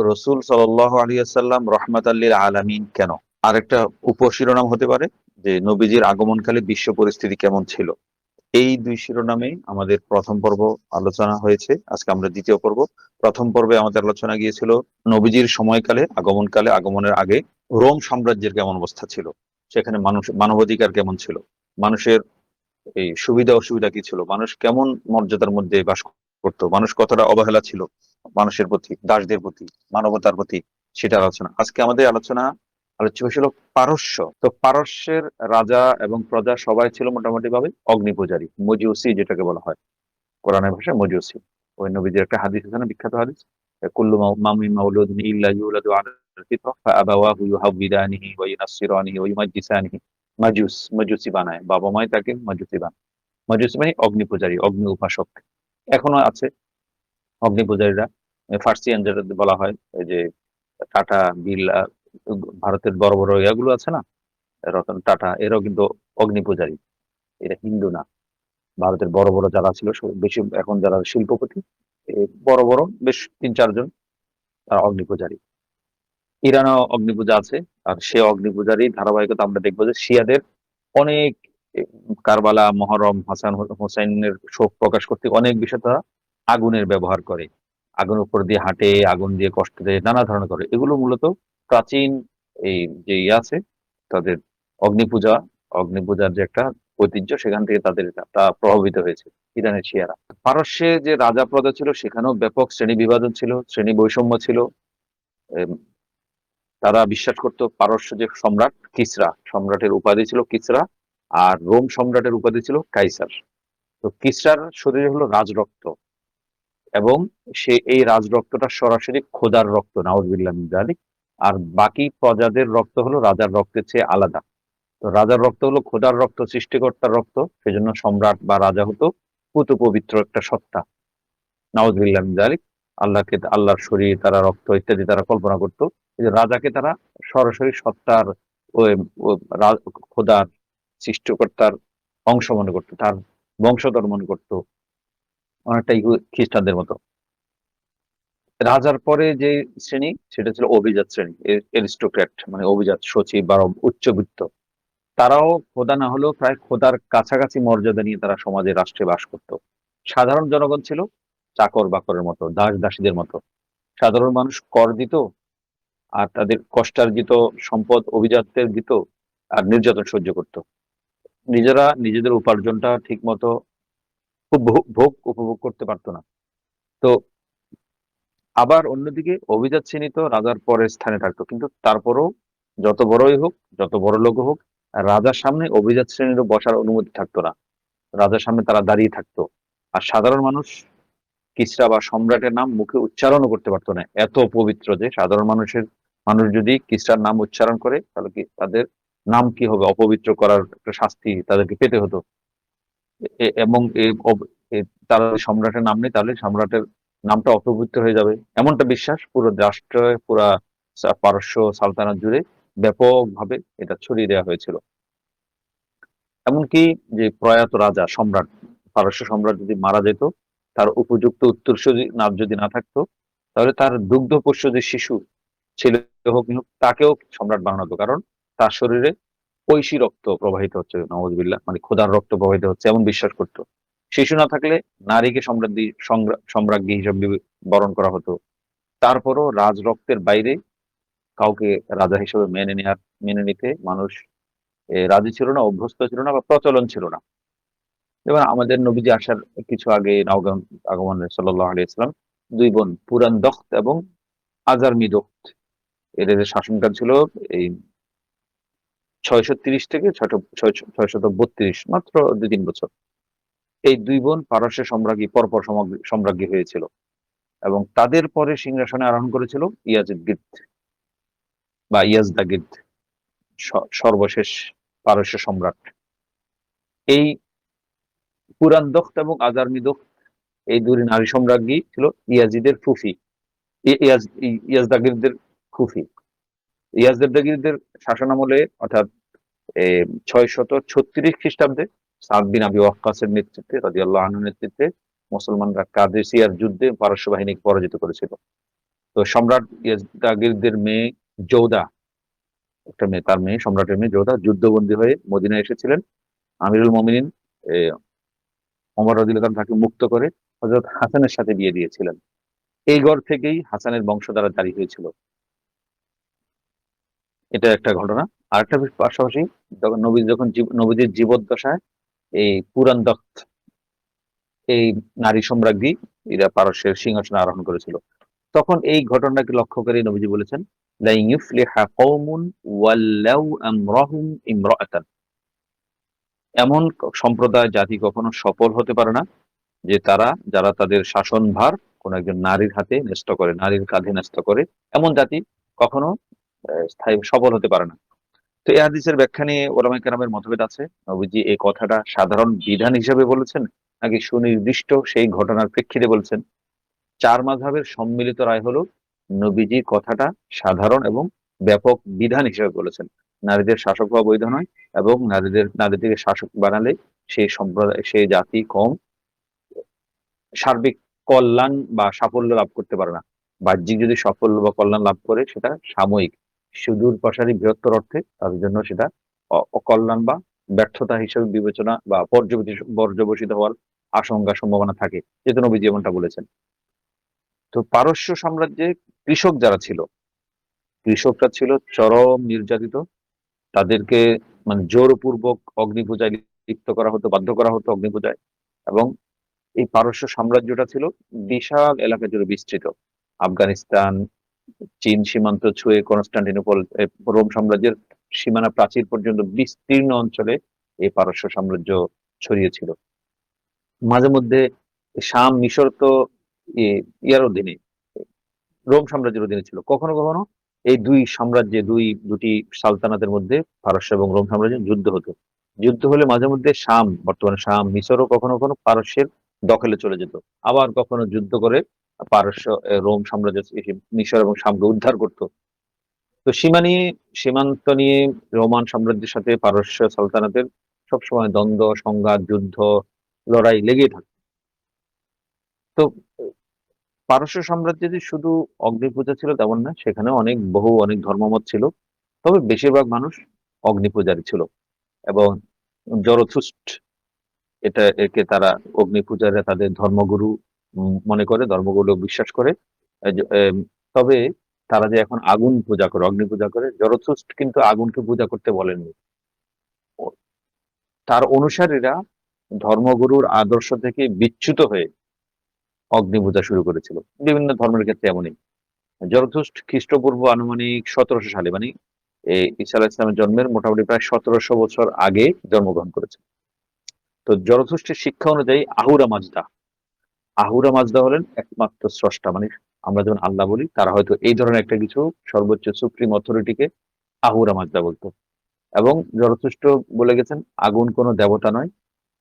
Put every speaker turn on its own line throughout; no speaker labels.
রসুল সাল্লাল্লাহু আলাইহি ওয়াসাল্লাম রাহমাতাল লিল আলামিন কেন? আরেকটা উপশিরোনাম হতে পারে যে নবীজির আগমনকালে বিশ্ব পরিস্থিতি কেমন ছিল। এই দুই শিরোনামে আমাদের প্রথম পর্ব আলোচনা হয়েছে। আজকে আমরা দ্বিতীয় পর্ব। প্রথম পর্বে আমাদের আলোচনা গিয়েছিল নবীজির সময়কালে, আগমনকালে, আগমনের আগে রোম সাম্রাজ্যের কেমন অবস্থা ছিল, সেখানে মানুষ মানবাধিকার কেমন ছিল, মানুষের এই সুবিধা অসুবিধা কি ছিল, মানুষ কেমন মর্যাদার মধ্যে বাস করতো, মানুষ কতটা অবহেলা ছিল মানুষের প্রতি, দাসদের প্রতি, মানবতার প্রতি, সেটা আলোচনা। আজকে আমাদের আলোচ্য ছিল পারস্য। তো পারস্যের রাজা এবং প্রজা সবাই ছিল মোটামুটি ভাবে অগ্নিপূজারী, মজুসি যেটাকে বলা হয় কোরআনের ভাষায় মজুসি। ওই নবীদের একটা হাদিস আছে না, বিখ্যাত হাদিস, কুল্লু মামিন মাউলুদিন ইল্লা ইউলাদু আলাল ফিতরা ফাআবাওয়াহু ইউহাউবিদানিহি ওয়া ইউনাসসিরানিহি ওয়া ইউমাজ্জিসানিহি। মজুসি বানায়, বাবা মাই তাকে মজুসি বানায়। মজুসি মানে অগ্নিপূজারী, অগ্নি উপাসক। এখনো আছে অগ্নিপূজারীরা। ফার্সিয়ান যেটা বলা হয়, এই যে টাটা, বিড়লা, ভারতের বড় বড় ইয়াগুলো আছে না, রতন টাটা, এরাও কিন্তু অগ্নিপূজারী। এরা হিন্দু না। ভারতের বড় বড় যারা ছিল বেশি, এখন যারা শিল্পপতি, বড় বড় বেশ ৩-৪ জন, তারা অগ্নিপূজারী। ইরানও অগ্নিপূজা আছে। আর সে অগ্নিপূজারই ধারাবাহিকতা আমরা দেখবো যে শিয়াদের অনেক এ, কারবালা, মহরম, হাসান হোসাইনের শোক প্রকাশ করতে অনেক বিষয় তারা আগুনের ব্যবহার করে। আগুনের উপর দিয়ে হাঁটে, আগুন দিয়ে কষ্ট দেয়, নানা ধরনের করে। এগুলো মূলত প্রাচীন এই যে ইয়ে আছে তাদের অগ্নিপূজা, অগ্নিপূজার যে একটা ঐতিহ্য, সেখান থেকে তাদের তা প্রভাবিত হয়েছে ইরানের শিয়ারা। পারস্যে যে রাজা প্রজা ছিল সেখানেও ব্যাপক শ্রেণী বিভাজন ছিল, শ্রেণী বৈষম্য ছিল। এম, তারা বিশ্বাস করতো পারস্য যে সম্রাট কিসরা, সম্রাটের উপাধি ছিল কিসরা, আর রোম সম্রাটের উপাধি ছিল কাইসার। তো কিসরার শরীরে হলো রাজরক্ত, এবং সে এই রাজরক্তটা সরাসরি খোদার রক্ত, নাউজুবিল্লাহ মিন যালিক। আর বাকি প্রজাদের রক্ত হলো রাজার রক্তের চেয়ে আলাদা। তো রাজার রক্ত হলো খোদার রক্ত, সৃষ্টিকর্তার রক্ত, সেজন্য সম্রাট বা রাজা হতো পুত পবিত্র একটা সত্তা, নাউজুবিল্লাহ মিন যালিক। আল্লাহকে, আল্লাহর শরীর, তারা রক্ত ইত্যাদি তারা কল্পনা করতো। এই যে রাজাকে তারা সরাসরি সত্তার, ওই ও খোদার, সৃষ্টিকর্তার অংশ মনে করতো, তার বংশধর মনে করতো, অনেকটা খ্রিস্টানদের মতো। রাজার পরে যে শ্রেণী সেটা ছিল অভিজাত শ্রেণী, এরিস্টোক্র্যাট মানে অভিজাত, সচিব বা উচ্চবিত্ত। তারাও খোদা না হলেও প্রায় খোদার কাছাকাছি মর্যাদা নিয়ে তারা সমাজে, রাষ্ট্রে বাস করত। সাধারণ জনগণ ছিল চাকর বাকরের মতো, দাস দাসীদের মতো। সাধারণ মানুষ কর দিত, আর তাদের কষ্টার্জিত সম্পদ অভিজাতদের দিত, আর নির্যাতন সহ্য করত। নিজেরা নিজেদের উপার্জনটা ঠিক মতো ভোগ উপভোগ করতে পারতো না। তো আবার অন্যদিকে অভিজাত শ্রেণী তো রাজার পরের স্থানে থাকতো, কিন্তু তারপরেও যত বড়ই হোক, যত বড় লোক হোক, রাজার সামনে অভিজাত শ্রেণীরও বসার অনুমতি থাকতো না। রাজার সামনে তারা দাঁড়িয়ে থাকতো। আর সাধারণ মানুষ কিসরা বা সম্রাটের নাম মুখে উচ্চারণও করতে পারতো না, এত পবিত্র যে সাধারণ মানুষ যদি কিসরার নাম উচ্চারণ করে তাহলে কি তাদের নাম কি হবে, অপবিত্র করার একটা শাস্তি তাদেরকে পেতে হতো। এবং তারা যদি সম্রাটের নাম নেই তাহলে সম্রাটের নামটা অপবিত্র হয়ে যাবে, এমনটা বিশ্বাস পুরো রাষ্ট্রে, পুরা পারস্য সালতানাত জুড়ে ব্যাপকভাবে এটা ছড়িয়ে দেওয়া হয়েছিল। এমনকি যে প্রয়াত রাজা, সম্রাট, পারস্য সম্রাট যদি মারা যেত, তার উপযুক্ত উত্তরসূরি যদি না থাকতো, তাহলে তার দুগ্ধপোষ্য যে শিশু, ছেলে হোক মেয়ে হোক, তাকেও সম্রাট বানানো হতো। কারণ তার শরীরে ঐশী রক্ত প্রবাহিত হচ্ছে, নওয়াজবিল্লাহ, মানে খোদার রক্ত প্রবাহিত হচ্ছে, এমন বিশ্বাস করতো। শিশু না থাকলে নারীকে সম্রাজ্ঞী হিসেবে বরণ করা হতো। তারপরও রাজ রক্তের বাইরে কাউকে রাজা হিসেবে মেনে নিতে মানুষ রাজি ছিল না, অভ্যস্ত ছিল না, বা প্রচলন ছিল না। যেমন আমাদের নবীজি আসার কিছু আগে আগমনে সাল্লাল্লাহু আলাইহি ওয়াসাল্লাম দুই বোন পুরান দখ্ত এবং আজারমি দখ্ত, এদের শাসনকাল ছিল এই 630 থেকে 632, মাত্র 2-3 বছর। এই দুই বোন পারস্যের সম্রাজ্ঞী, পরপর সম্রাজ্ঞী হয়েছিল, এবং তাদের পরে সিংহাসনে আরোহণ করেছিল ইয়াজিদ গির্দ বা ইয়াজদাগির্দ, সর্বশেষ পারস্য সম্রাট। এই পুরান দখ্ত এবং আজারমি দখ্ত, এই দুই নারী সম্রাজ্ঞী ছিল ইয়াজিদের ফুফি, ইয়াজদাগিরদের ফুফি। ইয়াজদাগিরদের শাসনামলে, অর্থাৎ 636 খ্রিস্টাব্দে, সাদ বিন আবি ওয়াক্কাসের নেতৃত্বে, রাদিয়াল্লাহু আনহুর নেতৃত্বে মুসলমানরা কাদেসিয়ার যুদ্ধে পারস্য বাহিনীকে পরাজিত করেছিল। তো সম্রাট ইয়াজদাগিরদের মেয়ে জৌদা, একটা মেয়ে, তার মেয়ে সম্রাটের মেয়ে জৌদা যুদ্ধবন্দী হয়ে মদিনায় এসেছিলেন। আমিরুল মোমিনিন ওমর রাদিয়াল্লাহু তাআলা তাকে মুক্ত করে হযরত হাসানের সাথে বিয়ে দিয়েছিলেন। এই ঘর থেকেই হাসানের বংশধারা জারি হয়েছিল। এটা একটা ঘটনা। আরেকটা পাশাপাশি যখন নবীজির জীবদ্দশায় এই পুরান তখ্ত, এই নারী সম্রাজ্ঞী এরা পারস্যের সিংহাসনে আরোহণ করেছিল। তখন এই ঘটনাকে লক্ষ্য করে নবীজি বলেছেন, লা ইউফলিহা কওমুন ওয়াল্লাউ আমরাহুম ইমরাআতান। এমন সম্প্রদায় জাতি কখনো সফল হতে পারে না যে যারা তাদের শাসনভার কোন একজন নারীর হাতে ন্যস্ত করে, নারীর কাঁধে ন্যস্ত করে, এমন জাতি কখনো স্থায়ী সফল হতে পারে না। তো এই হাদিসের ব্যাখ্যা নিয়ে ওলামায়ে কেরামের মতভেদ আছে। নবীজি এই কথাটা সাধারণ বিধান হিসেবে বলেছেন নাকি সুনির্দিষ্ট সেই ঘটনার প্রেক্ষিতে বলছেন। চার মাযহাবের সম্মিলিত রায় হলো নবীজি কথাটা সাধারণ এবং ব্যাপক বিধান হিসেবে বলেছেন। নারীদের শাসক হওয়া বৈধ নয় এবং নারীদেরকে শাসক বানালে সেই সম্প্রদায়, সেই জাতি, কওম সার্বিক কল্যাণ বা সাফল্য লাভ করতে পারে না। বাহ্যিক যদি সাফল্য বা কল্যাণ লাভ করে সেটা সাময়িক, সুদূর প্রসারী বৃহত্তর অর্থে তাদের জন্য সেটা অকল্যাণ বা ব্যর্থতা হিসেবে বিবেচনা বা পর্যবসিত হওয়ার আশঙ্কা সম্ভাবনা থাকে, যেহেতু নবী যেমনটা বলেছেন। তো পারস্য সাম্রাজ্যে কৃষক যারা ছিল, কৃষকরা ছিল চরম নির্যাতিত। তাদেরকে মানে জোরপূর্বক অগ্নি পূজায় লিপ্ত করা হতো, বাধ্য করা হতো অগ্নি পূজায়। এবং এই পারস্য সাম্রাজ্যটা ছিল বিশাল এলাকা জুড়ে বিস্তৃত। আফগানিস্তান, চীন সীমান্ত ছুঁয়ে কনস্টান্টিনোপল, রোম সাম্রাজ্যের সীমানা প্রাচীর পর্যন্ত বিস্তীর্ণ অঞ্চলে এই পারস্য সাম্রাজ্য ছড়িয়েছিল। মাঝে মধ্যে শাম, মিশর তো ইয়ার অধীনে, রোম সাম্রাজ্যের অধীনে ছিল। কখনো কখনো এই দুটি সালতানাতের মধ্যে, পারস্য এবং রোম সাম্রাজ্যের যুদ্ধ হতো। যুদ্ধ হলে মাঝে মধ্যে বর্তমানে শাম, মিশরও কখনো কখনো পারস্যের দখলে চলে যেত। আবার কখনো যুদ্ধ করে পারস্য রোম সাম্রাজ্য এসে মিশর এবং শামকে উদ্ধার করতো। তো সীমান্ত নিয়ে রোমান সাম্রাজ্যের সাথে পারস্য সালতানাতের সবসময় দ্বন্দ্ব, সংঘাত, যুদ্ধ, লড়াই লেগেই থাকতো। তো পারস্য সাম্রাজ্যে যে শুধু অগ্নিপূজা ছিল তেমন না, সেখানে অনেক ধর্মমত ছিল। তবে বেশিরভাগ মানুষ অগ্নিপূজারী ছিল। এবং জরথুস্ট, একে তারা অগ্নিপূজারে তাদের ধর্মগুরু মনে করে, ধর্মগুরু বিশ্বাস করে। এই যে, তবে তারা যে এখন আগুন পূজা করে, অগ্নি পূজা করে, জরথুস্ট কিন্তু আগুনকে পূজা করতে বলেননি। তার অনুসারীরা ধর্মগুরুর আদর্শ থেকে বিচ্যুত হয়ে অগ্নি পূজা শুরু করেছিল। বিভিন্ন ধর্মের ক্ষেত্রে এমনই। জরথুস্ট খ্রিস্টপূর্ব আনুমানিক 1700 সালে, মানে ঈসা আলাইহিস সালামের জন্মের মোটামুটি প্রায় 1700 বছর আগে জন্মগ্রহণ করেছে। তো জরথুস্টের শিক্ষা অনুযায়ী আহুরা মাজদা হলেন একমাত্র স্রষ্টা। মানে আমরা যেমন আল্লাহ বলি, তারা হয়তো এই ধরনের একটা কিছু সর্বোচ্চ সুপ্রিম অথরিটিকে আহুরা মাজদা বলতো। এবং জরথুস্ট বলে গেছেন আগুন কোনো দেবতা নয়,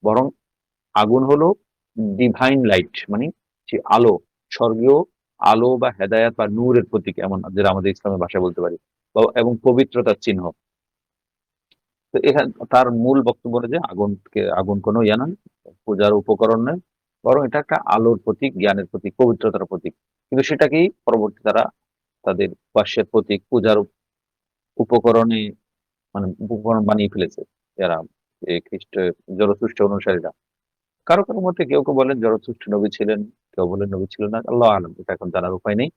বরং আগুন হলো ডিভাইন লাইট, মানে যে আলো, স্বর্গীয় আলো বা হেদায়াত বা নূরের প্রতীক, এমন যেটা আমাদের ইসলামের ভাষায় বলতে পারি, এবং পবিত্রতার চিহ্ন। তো এখানে তার মূল বক্তব্য হলো যে আগুন কোনো ইয়া নয়, পূজার উপকরণ নয়, বরং এটা একটা আলোর প্রতীক, জ্ঞানের প্রতীক, পবিত্রতার প্রতীক। কিন্তু সেটাকেই পরবর্তী তারা তাদের উপাস্যের প্রতীক, পূজার উপকরণে মানে উপকরণ বানিয়ে ফেলেছে এরা, এই জরথুস্ট অনুসারীরা। কারো কারো মতে কেউ কেউ বলেন জরথুস্ট নবী ছিলেন, কেউ বলেন নবী ছিল না, আল্লাহ আলম, এটা এখন জানার উপায় নেই।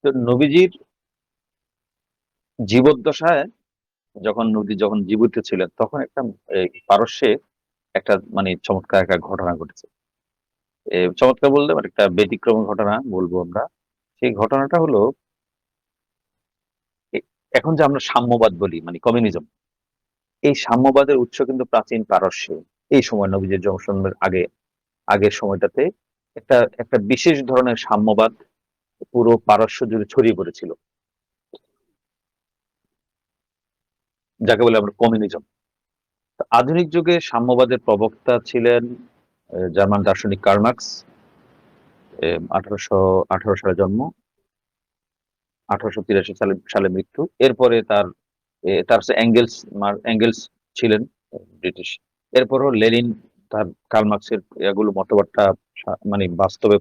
তো নবীজির জীবদ্দশায়, যখন জীবিত ছিলেন, তখন একটা পারস্যে একটা মানে চমৎকার একটা ঘটনা ঘটেছে। চমৎকার বলতে মানে একটা ব্যতিক্রম ঘটনা বলবো আমরা। সেই ঘটনাটা হলো, এ- এখন যে আমরা সাম্যবাদ বলি, মানে কমিউনিজম, এই সাম্যবাদের উৎস কিন্তু প্রাচীন পারস্যে। এই সময় নবীজির জন্মের আগের সময়টাতে একটা একটা বিশেষ ধরনের সাম্যবাদ পুরো পারস্য জুড়ে ছড়িয়ে পড়েছিল, যাকে বলে আমরা কমিউনিজম। আধুনিক যুগে সাম্যবাদের প্রবক্তা ছিলেন জার্মান দার্শনিক কার্ল মার্কস। 1818 সালে জন্ম, 1883 সালে সালে মৃত্যু। এরপরে তার তার হচ্ছে অ্যাঙ্গেলস, অ্যাঙ্গেলস ছিলেন ব্রিটিশ। এরপরও লেনিন তার কার্ল মার্কসের এগুলো মতবাদটা মানে বাস্তবে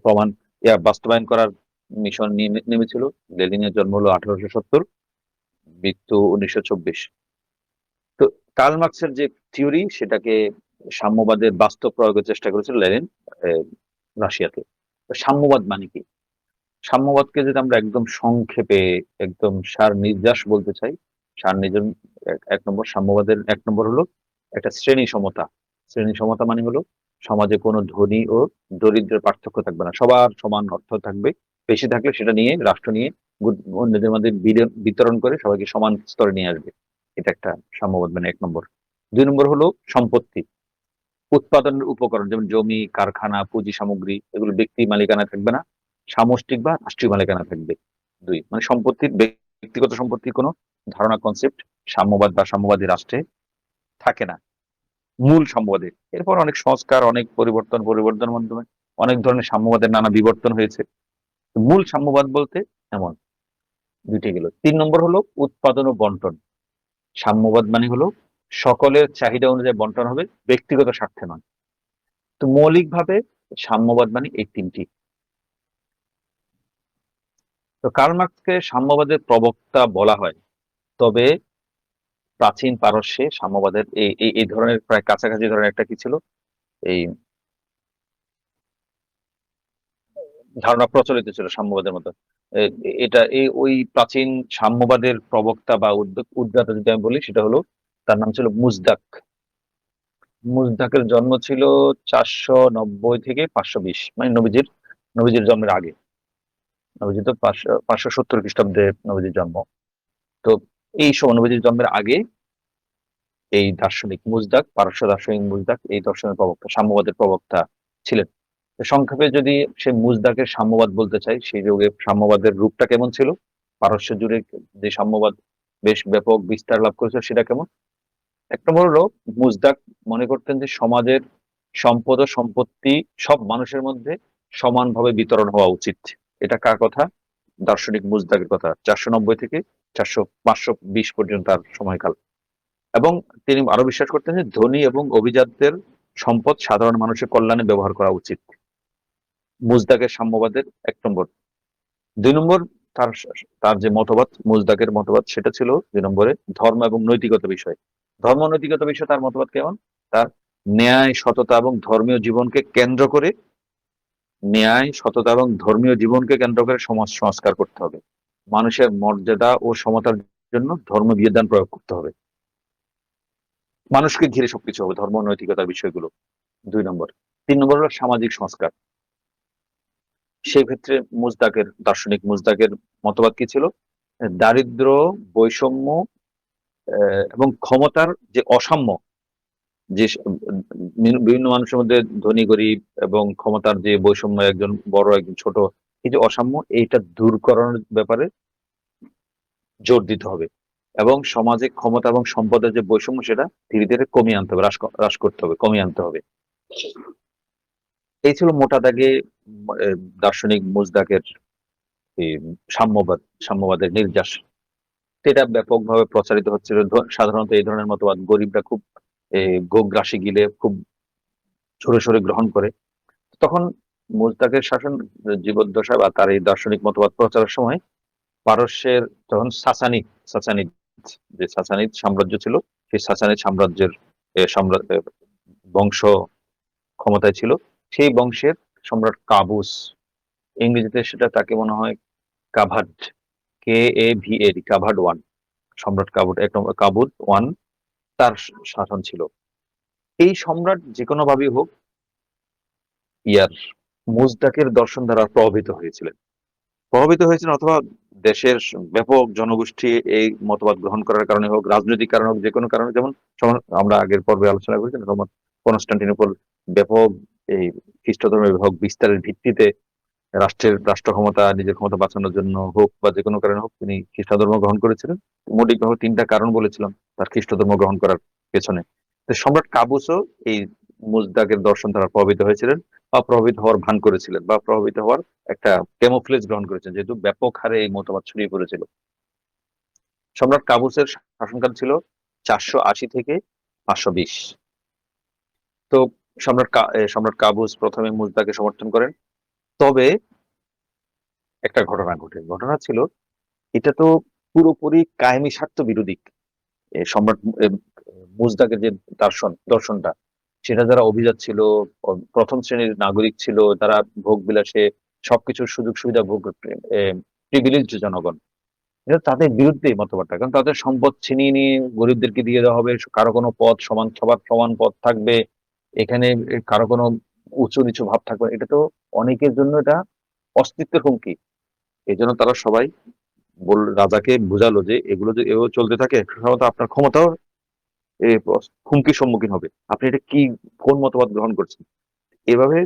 বাস্তবায়ন করার মিশন নিয়ে নেমেছিল। লেনিনের জন্ম হলো 1870, মৃত্যু 1924। তো কার্ল মার্কসের যে থিওরি সেটাকে সাম্যবাদের বাস্তব প্রয়োগের চেষ্টা করেছিল লেনিন রাশিয়াতে। তো সাম্যবাদ মানে কি? সাম্যবাদকে যদি আমরা একদম সংক্ষেপে একদম সার নির্যাস বলতে চাই, সার নির্জন এক নম্বর সাম্যবাদের এক নম্বর হলো একটা শ্রেণী সমতা। শ্রেণী সমতা মানে হলো সমাজে কোনো ধনী ও দরিদ্রের পার্থক্য থাকবে না, সবার সমান অর্থ থাকবে। বেশি থাকলে সেটা নিয়ে রাষ্ট্র নিয়ে অন্যদের মধ্যে বিতরণ করে সবাইকে সমান স্তরে নিয়ে আসবে। এটা একটা সাম্যবাদ মানে এক নম্বর। দুই নম্বর হলো সম্পত্তি, উৎপাদনের উপকরণ যেমন জমি, কারখানা, পুঁজি সামগ্রী, এগুলো ব্যক্তি মালিকানা থাকবে না, সামষ্টিক বা রাষ্ট্রীয় মালিকানা থাকবে। দুই মানে সম্পত্তির, ব্যক্তিগত সম্পত্তির কোনো ধারণা, কনসেপ্ট সাম্যবাদ বা সাম্যবাদী রাষ্ট্রে থাকে না, মূল সাম্যবাদে। এরপর অনেক সংস্কার, অনেক পরিবর্তনের মাধ্যমে অনেক ধরনের সাম্যবাদের নানা বিবর্তন হয়েছে। তো মূল সাম্যবাদ বলতে এমন দুইটি গেল। তিন নম্বর হলো উৎপাদন ও বন্টন। সাম্যবাদ মানে হলো সকলের চাহিদা অনুযায়ী বন্টন হবে, ব্যক্তিগত স্বার্থে নয়। তো মৌলিকভাবে সাম্যবাদ মানে এই তিনটি। তো কার্ল মার্কসকে সাম্যবাদের প্রবক্তা বলা হয়, তবে প্রাচীন পারস্যে সাম্যবাদের এই এই এই ধরনের প্রায় কাছাকাছি ধরনের একটা কি ছিল, এই ধারণা প্রচলিত ছিল সাম্যবাদের মতো। এটা এই ওই প্রাচীন সাম্যবাদের প্রবক্তা বা উদ্গাতা যদি আমি বলি, সেটা হলো, তার নাম ছিল মুজদাক। মুজদাকের জন্ম ছিল 490 থেকে 520, মানে নবীজির জন্মের আগে। নবীজি তো 570 খ্রিস্টাব্দে নবীজির জন্ম। তো এই সময় নবীজির জন্মের আগে এই দার্শনিক মুজদাক, পারস্য দার্শনিক মুজদাক এই দর্শনের প্রবক্তা, সাম্যবাদের প্রবক্তা ছিলেন। তো সংক্ষেপে যদি সে মুজদাকের সাম্যবাদ বলতে চাই, সেই যুগে সাম্যবাদের রূপটা কেমন ছিল, পারস্য জুড়ে যে সাম্যবাদ বেশ ব্যাপক বিস্তার লাভ করেছিল সেটা কেমন। এক নম্বর হলো, মুজদাক মনে করতেন যে সমাজের সম্পদ ও সম্পত্তি সব মানুষের মধ্যে সমানভাবে বিতরণ হওয়া উচিত। এটা কার কথা? দার্শনিক মুজদাকের কথা। 490 থেকে 520 পর্যন্ত তার সময়কাল। এবং তিনি আরো বিশ্বাস করতেন যে ধনী এবং অভিজাতদের সম্পদ সাধারণ মানুষের কল্যাণে ব্যবহার করা উচিত। মুজদাকের সাম্যবাদের এক নম্বর। দুই নম্বর, তার তার যে মতবাদ, মুজদাকের মতবাদ, সেটা ছিল দুই নম্বরে ধর্ম এবং নৈতিকতা বিষয়। ধর্ম নৈতিকতা বিষয় তার মতবাদ কেমন? তার ন্যায়, সততা এবং ধর্মীয় জীবনকে কেন্দ্র করে, ন্যায়, সততা এবং ধর্মীয় জীবনকে কেন্দ্র করে সমাজ সংস্কার করতে হবে। মানুষের মর্যাদা ও সমতার জন্য ধর্ম বিধান প্রয়োগ করতে হবে। মানুষকে ঘিরে সবকিছু হবে, ধর্ম নৈতিকতার বিষয়গুলো। দুই নম্বর। তিন নম্বর হলো সামাজিক সংস্কার। সেই ক্ষেত্রে দার্শনিক মুজদাকের মতবাদ কি ছিল? দারিদ্র, বৈষম্য এবং ক্ষমতার যে অসাম্য, যে বিভিন্ন মানুষের মধ্যে ধনী গরিব এবং ক্ষমতার যে বৈষম্য, একজন বড় একজন ছোট, এই যে অসাম্য, এইটা দূর করানোর ব্যাপারে জোর দিতে হবে। এবং সমাজে ক্ষমতা এবং সম্পদের যে বৈষম্য, সেটা ধীরে ধীরে কমিয়ে আনতে হবে, হ্রাস করতে হবে, কমিয়ে আনতে হবে। এই ছিল মোটা দাগে দার্শনিক মুজদাকের এই সাম্যবাদের নির্যাস। এটা ব্যাপকভাবে প্রচারিত হচ্ছিল। সাধারণত এই ধরনের মতবাদ গরিবরা খুব গোগ্রাসে গিলে খুব সরে সরে গ্রহণ করে। তখন মুজতাকের শাসন জীবদ্দশা বা তার এই দার্শনিক মতবাদ প্রচারের সময় পারস্যের তখন সাসানিদ যে সাসানিদ সাম্রাজ্য ছিল, সেই সাসানিদ সাম্রাজ্যের বংশ ক্ষমতায় ছিল। সেই বংশের সম্রাট কাবুস, ইংরেজিতে সেটা তাকে মনে হয় কাভাড, KAVAD, কাভাড ওয়ান, সম্রাট কাবুট এক নম্বর, কাবুত ওয়ান, তার শাসন ছিল। এই সম্রাট যে কোনো ভাবেই হোক ইয়ার মুজদাকের দর্শন দ্বারা প্রভাবিত হয়েছিলেন, অথবা দেশের ব্যাপক জনগোষ্ঠী এই মতবাদ গ্রহণ করার কারণে হোক, রাজনৈতিক কারণে হোক, যে কোনো কারণে। যেমন আমরা আগের পর্বে আলোচনা করেছি কনস্টান্টিনোপল ব্যাপক এই খ্রিস্ট ধর্মের ব্যাপক বিস্তারের ভিত্তিতে রাষ্ট্র ক্ষমতা, নিজের ক্ষমতা বাঁচানোর জন্য হোক বা যে কোনো কারণে হোক, তিনি খ্রিস্ট ধর্ম গ্রহণ করেছিলেন। মৌলিকভাবে তিনটা কারণ বলেছিলাম তার খ্রিস্ট ধর্ম গ্রহণ করার পেছনে। তো সম্রাট কাবুসও এই মুজদাকের দর্শন দ্বারা প্রভাবিত হয়েছিলেন, বা প্রভাবিত হওয়ার ভান করেছিলেন, বা প্রভাবিত হওয়ার একটা ক্যামোফ্লেজ গ্রহণ করেছেন, যেহেতু ব্যাপক হারে এই মতবাদ ছড়িয়ে পড়েছিল। সম্রাট কাবুসের শাসনকাল ছিল 480 থেকে 520। তো সম্রাট কাবুস প্রথমে মুজদাকে সমর্থন করেন। তবে একটা ঘটনা ঘটে, ঘটনা ছিল এটা তো পুরোপুরি কায়েমি স্বার্থ বিরোধী। সম্রাট মুজদাকের যে দর্শনটা, সেটা যারা অভিজাত ছিল, প্রথম শ্রেণীর নাগরিক ছিল, তারা ভোগ বিলাসে সবকিছুর সুযোগ সুবিধা ভোগ, প্রিভিলেজ জনগণ, এটা তাদের বিরুদ্ধে মতবাদটা। কারণ তাদের সম্পদ ছিনিয়ে নিয়ে গরিবদেরকে দিয়ে দেওয়া হবে, কারো কোনো পদ সমান, সবার সমান পদ থাকবে এখানে, কারো কোনো উঁচু নিচু ভাব থাকবে না। এটা তো অনেকের জন্য এটা অস্তিত্বের হুমকি। এই জন্য তারা সবাই রাজাকে বুঝালো যে এগুলো যদি এভাবে চলতে থাকে, সম্ভবত আপনার ক্ষমতাও হুমকির সম্মুখীন হবে। আপনি এটা কি, কোন মতবাদ গ্রহণ করছেন? এভাবে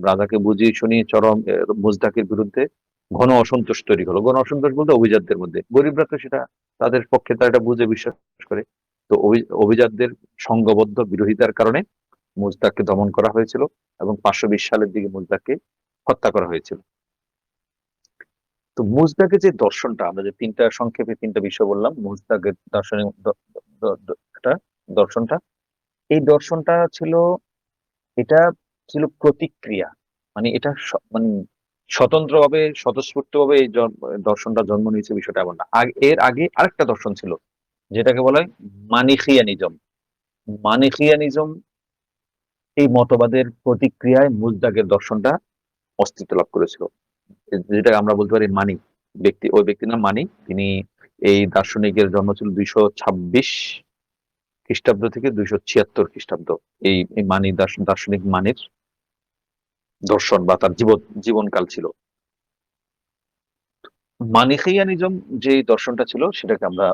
রাজাকে বুঝিয়ে শুনিয়ে চরম মুজদাকের বিরুদ্ধে ঘন অসন্তোষ তৈরি হলো। ঘন অসন্তোষ বলতে অভিজাতদের মধ্যে, গরিবরা তো সেটা তাদের পক্ষে তারা এটা বুঝে বিশ্বাস করে। তো অভিজাতদের সংঘবদ্ধ বিরোধিতার কারণে মুজদাককে দমন করা হয়েছিল এবং 520 সালের দিকে মুজদাককে হত্যা করা হয়েছিল। তো মুজদাকের যে দর্শনটা, আমরা যে সংক্ষেপে তিনটা বিষয় বললাম, মুজদাকের দার্শনিক একটা দর্শনটা, এই দর্শনটা ছিল, এটা ছিল প্রতিক্রিয়া। মানে এটা মানে স্বতন্ত্রভাবে স্বতঃস্ফূর্তভাবে এই দর্শনটা জন্ম নিয়েছে বিষয়টা এমন না। এর আগে আরেকটা দর্শন ছিল যেটাকে বলা হয় মানিখিয়ানিজম। মানিখিয়ানিজম এই মতবাদের প্রতিক্রিয়ায় মুজদাকের দর্শনটা অস্তিত্ব লাভ করেছিল। যেটা আমরা বলতে পারি মানি, ওই ব্যক্তির নাম মানি। তিনি, এই দার্শনিকের জন্ম ছিল 226 খ্রিস্টাব্দ থেকে 276 খ্রিস্টাব্দ। এই মানি দার্শনিক মানির দর্শন বা তার জীবনকাল ছিল। মানিখেয়ানিজম যে দর্শনটা ছিল, সেটাকে আমরা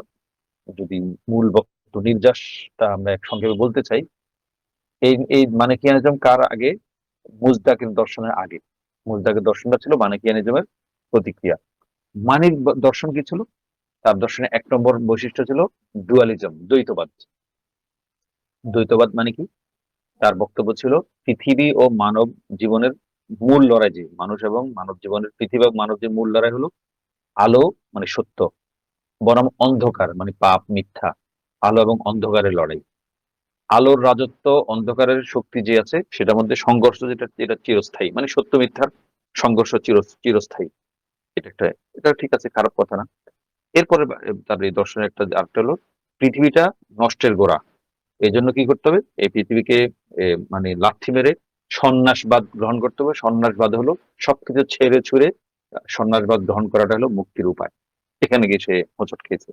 যদি মূল বক্তব্য নির্যাসটা আমরা এক সংক্ষেপে বলতে চাই, এই মানিখিয়ানিজম কার আগে? মুজদাকের দর্শনের আগে। মুজদাকের দর্শনটা ছিল মানিখিয়ানিজমের প্রতিক্রিয়া। মানির দর্শন কি ছিল? তার দর্শনের 1 নম্বর বৈশিষ্ট্য ছিল ডুয়ালিজম, দ্বৈতবাদ। দ্বৈতবাদ মানে কি? তার বক্তব্য ছিল পৃথিবী ও মানব জীবনের মূল লড়াই, যে মানুষ এবং মানব জীবনের, পৃথিবী এবং মানব যে মূল লড়াই হলো আলো মানে সত্য, বনাম অন্ধকার মানে পাপ মিথ্যা। আলো এবং অন্ধকারের লড়াই। আলোর রাজত্ব, অন্ধকারের শক্তি যে আছে সেটার মধ্যে সংঘর্ষ, যেটা যেটা চিরস্থায়ী, মানে সত্য মিথ্যার সংঘর্ষ চিরস্থায়ী। এটা ঠিক আছে, খারাপ কথা না। এরপরে তার এই দর্শনের আরেকটা হলো পৃথিবীটা নষ্টের গোড়া। এই জন্য কি করতে হবে? এই পৃথিবীকে মানে লাথি মেরে সন্ন্যাসবাদ গ্রহণ করতে হবে। সন্ন্যাসবাদ হলো সবকিছু ছেড়ে ছুড়ে সন্ন্যাসবাদ গ্রহণ করাটা হলো মুক্তির উপায়। এখানে গিয়ে সে হোঁচট খেয়েছে।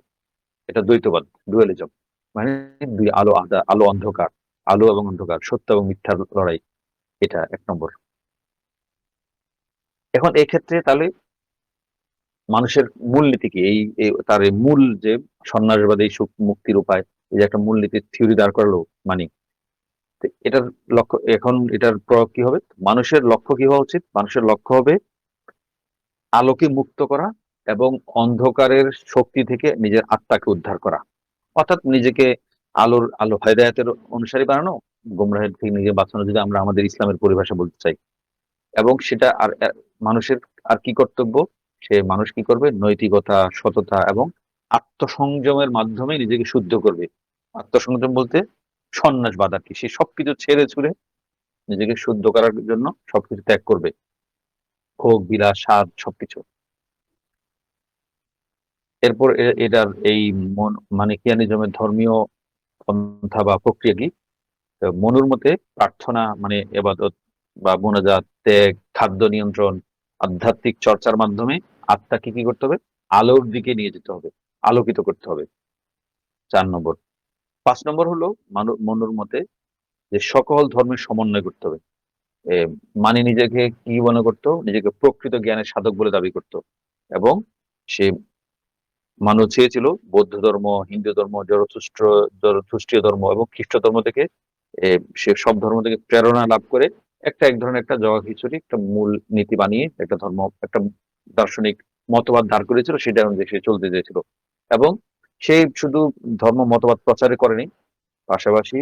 এটা দ্বৈতবাদ, ডুয়ালিজম। মানে দুই আলো, আলো অন্ধকার, আলো এবং অন্ধকার, সত্য এবং মিথ্যার লড়াই। এটা 1 নম্বর। এখন এই ক্ষেত্রে তাহলে মানুষের মূলনীতি কি? তার এই মূল যে সন্ন্যাসবাদ, এই সুখ মুক্তির উপায়, এই যে একটা মূলনীতির থিওরি দাঁড় করালো মানি। এটার লক্ষ্য, এখন এটার প্রয়োগ কি হবে? মানুষের লক্ষ্য কি হওয়া উচিত? মানুষের লক্ষ্য হবে আলোকে মুক্ত করা এবং অন্ধকারের শক্তি থেকে নিজের আত্মাকে উদ্ধার করা। অর্থাৎ নিজেকে আলো হেদায়েতের অনুসারী বানানো, গোমরাহের থেকে নিজে বাঁচানো, যদি আমরা আমাদের ইসলামের পরিভাষা বলতে চাই। এবং সেটা আর মানুষের আর কি কর্তব্য? মানুষ কি করবে? নৈতিকতা, সততা এবং আত্মসংযমের মাধ্যমে নিজেকে শুদ্ধ করবে। আত্মসংযম বলতে সন্ন্যাসবাদ আর কি। সে সবকিছু ছেড়ে ছুড়ে নিজেকে শুদ্ধ করার জন্য সবকিছু ত্যাগ করবে, ভোগ বিলাস স্বাদ সবকিছু। এরপর এটার এই মানিকিয়ানিজমের ধর্মীয় পন্থা বা প্রক্রিয়া কি? মনুর মতে প্রার্থনা মানে এবাদত বা মোনাজাত, ত্যাগ, খাদ্য নিয়ন্ত্রণ, আধ্যাত্মিক চর্চার মাধ্যমে আত্মাকে কি করতে হবে? আলোর দিকে নিয়ে যেতে হবে, আলোকিত করতে হবে। 4 নম্বর। 5 নম্বর হলো মনুর মতে যে সকল ধর্মের সমন্বয় করতে হবে। এ মানি নিজেকে কি মনে করতো? নিজেকে প্রকৃত জ্ঞানের সাধক বলে দাবি করত। এবং সে মানুষ চেয়েছিল বৌদ্ধ ধর্ম, হিন্দু ধর্ম, জরথুস্ট্রীয় ধর্ম এবং খ্রিস্ট ধর্ম থেকে, সে সব ধর্ম থেকে প্রেরণা লাভ করে এক ধরনের একটা জগা খিচুড়ি, একটা মূল নীতি বানিয়ে একটা ধর্ম, একটা দার্শনিক মতবাদ দাঁড় করেছিল, সেটা অনুযায়ী সে চলতে চেয়েছিল। এবং সে শুধু ধর্ম মতবাদ প্রচারে করেনি, পাশাপাশি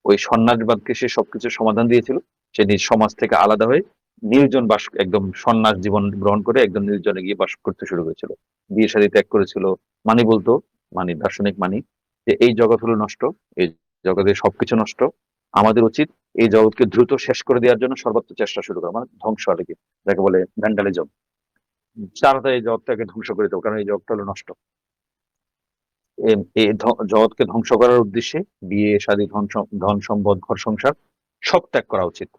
ওই সন্ন্যাসবাদকে সে সবকিছু সমাধান দিয়েছিল। সে নিজ সমাজ থেকে আলাদা হয়ে নির্জন বাস, একদম সন্ন্যাস জীবন গ্রহণ করে একদম নির্জনে গিয়ে বাস করতে শুরু করেছিল। বিয়ে শাদী ত্যাগ করেছিল। মানে বলতো মানে দার্শনিক মানি যে এই জগৎ হলো নষ্ট, এই জগতে সবকিছু নষ্ট, আমাদের উচিত এই জগৎকে দ্রুত শেষ করে দেওয়ার জন্য সর্বোচ্চ চেষ্টা শুরু করা, মানে ধ্বংস আর কি, যাকে বলে ভ্যান্ডালিজম। তাড়াতাড়ি এই জগৎটাকে ধ্বংস করে দেবো, কারণ এই জগৎটা হলো নষ্ট। এই জগৎকে ধ্বংস করার উদ্দেশ্যে বিয়ে শাদী, ধন সম্পদ, ঘর সংসার সব ত্যাগ করা উচিত।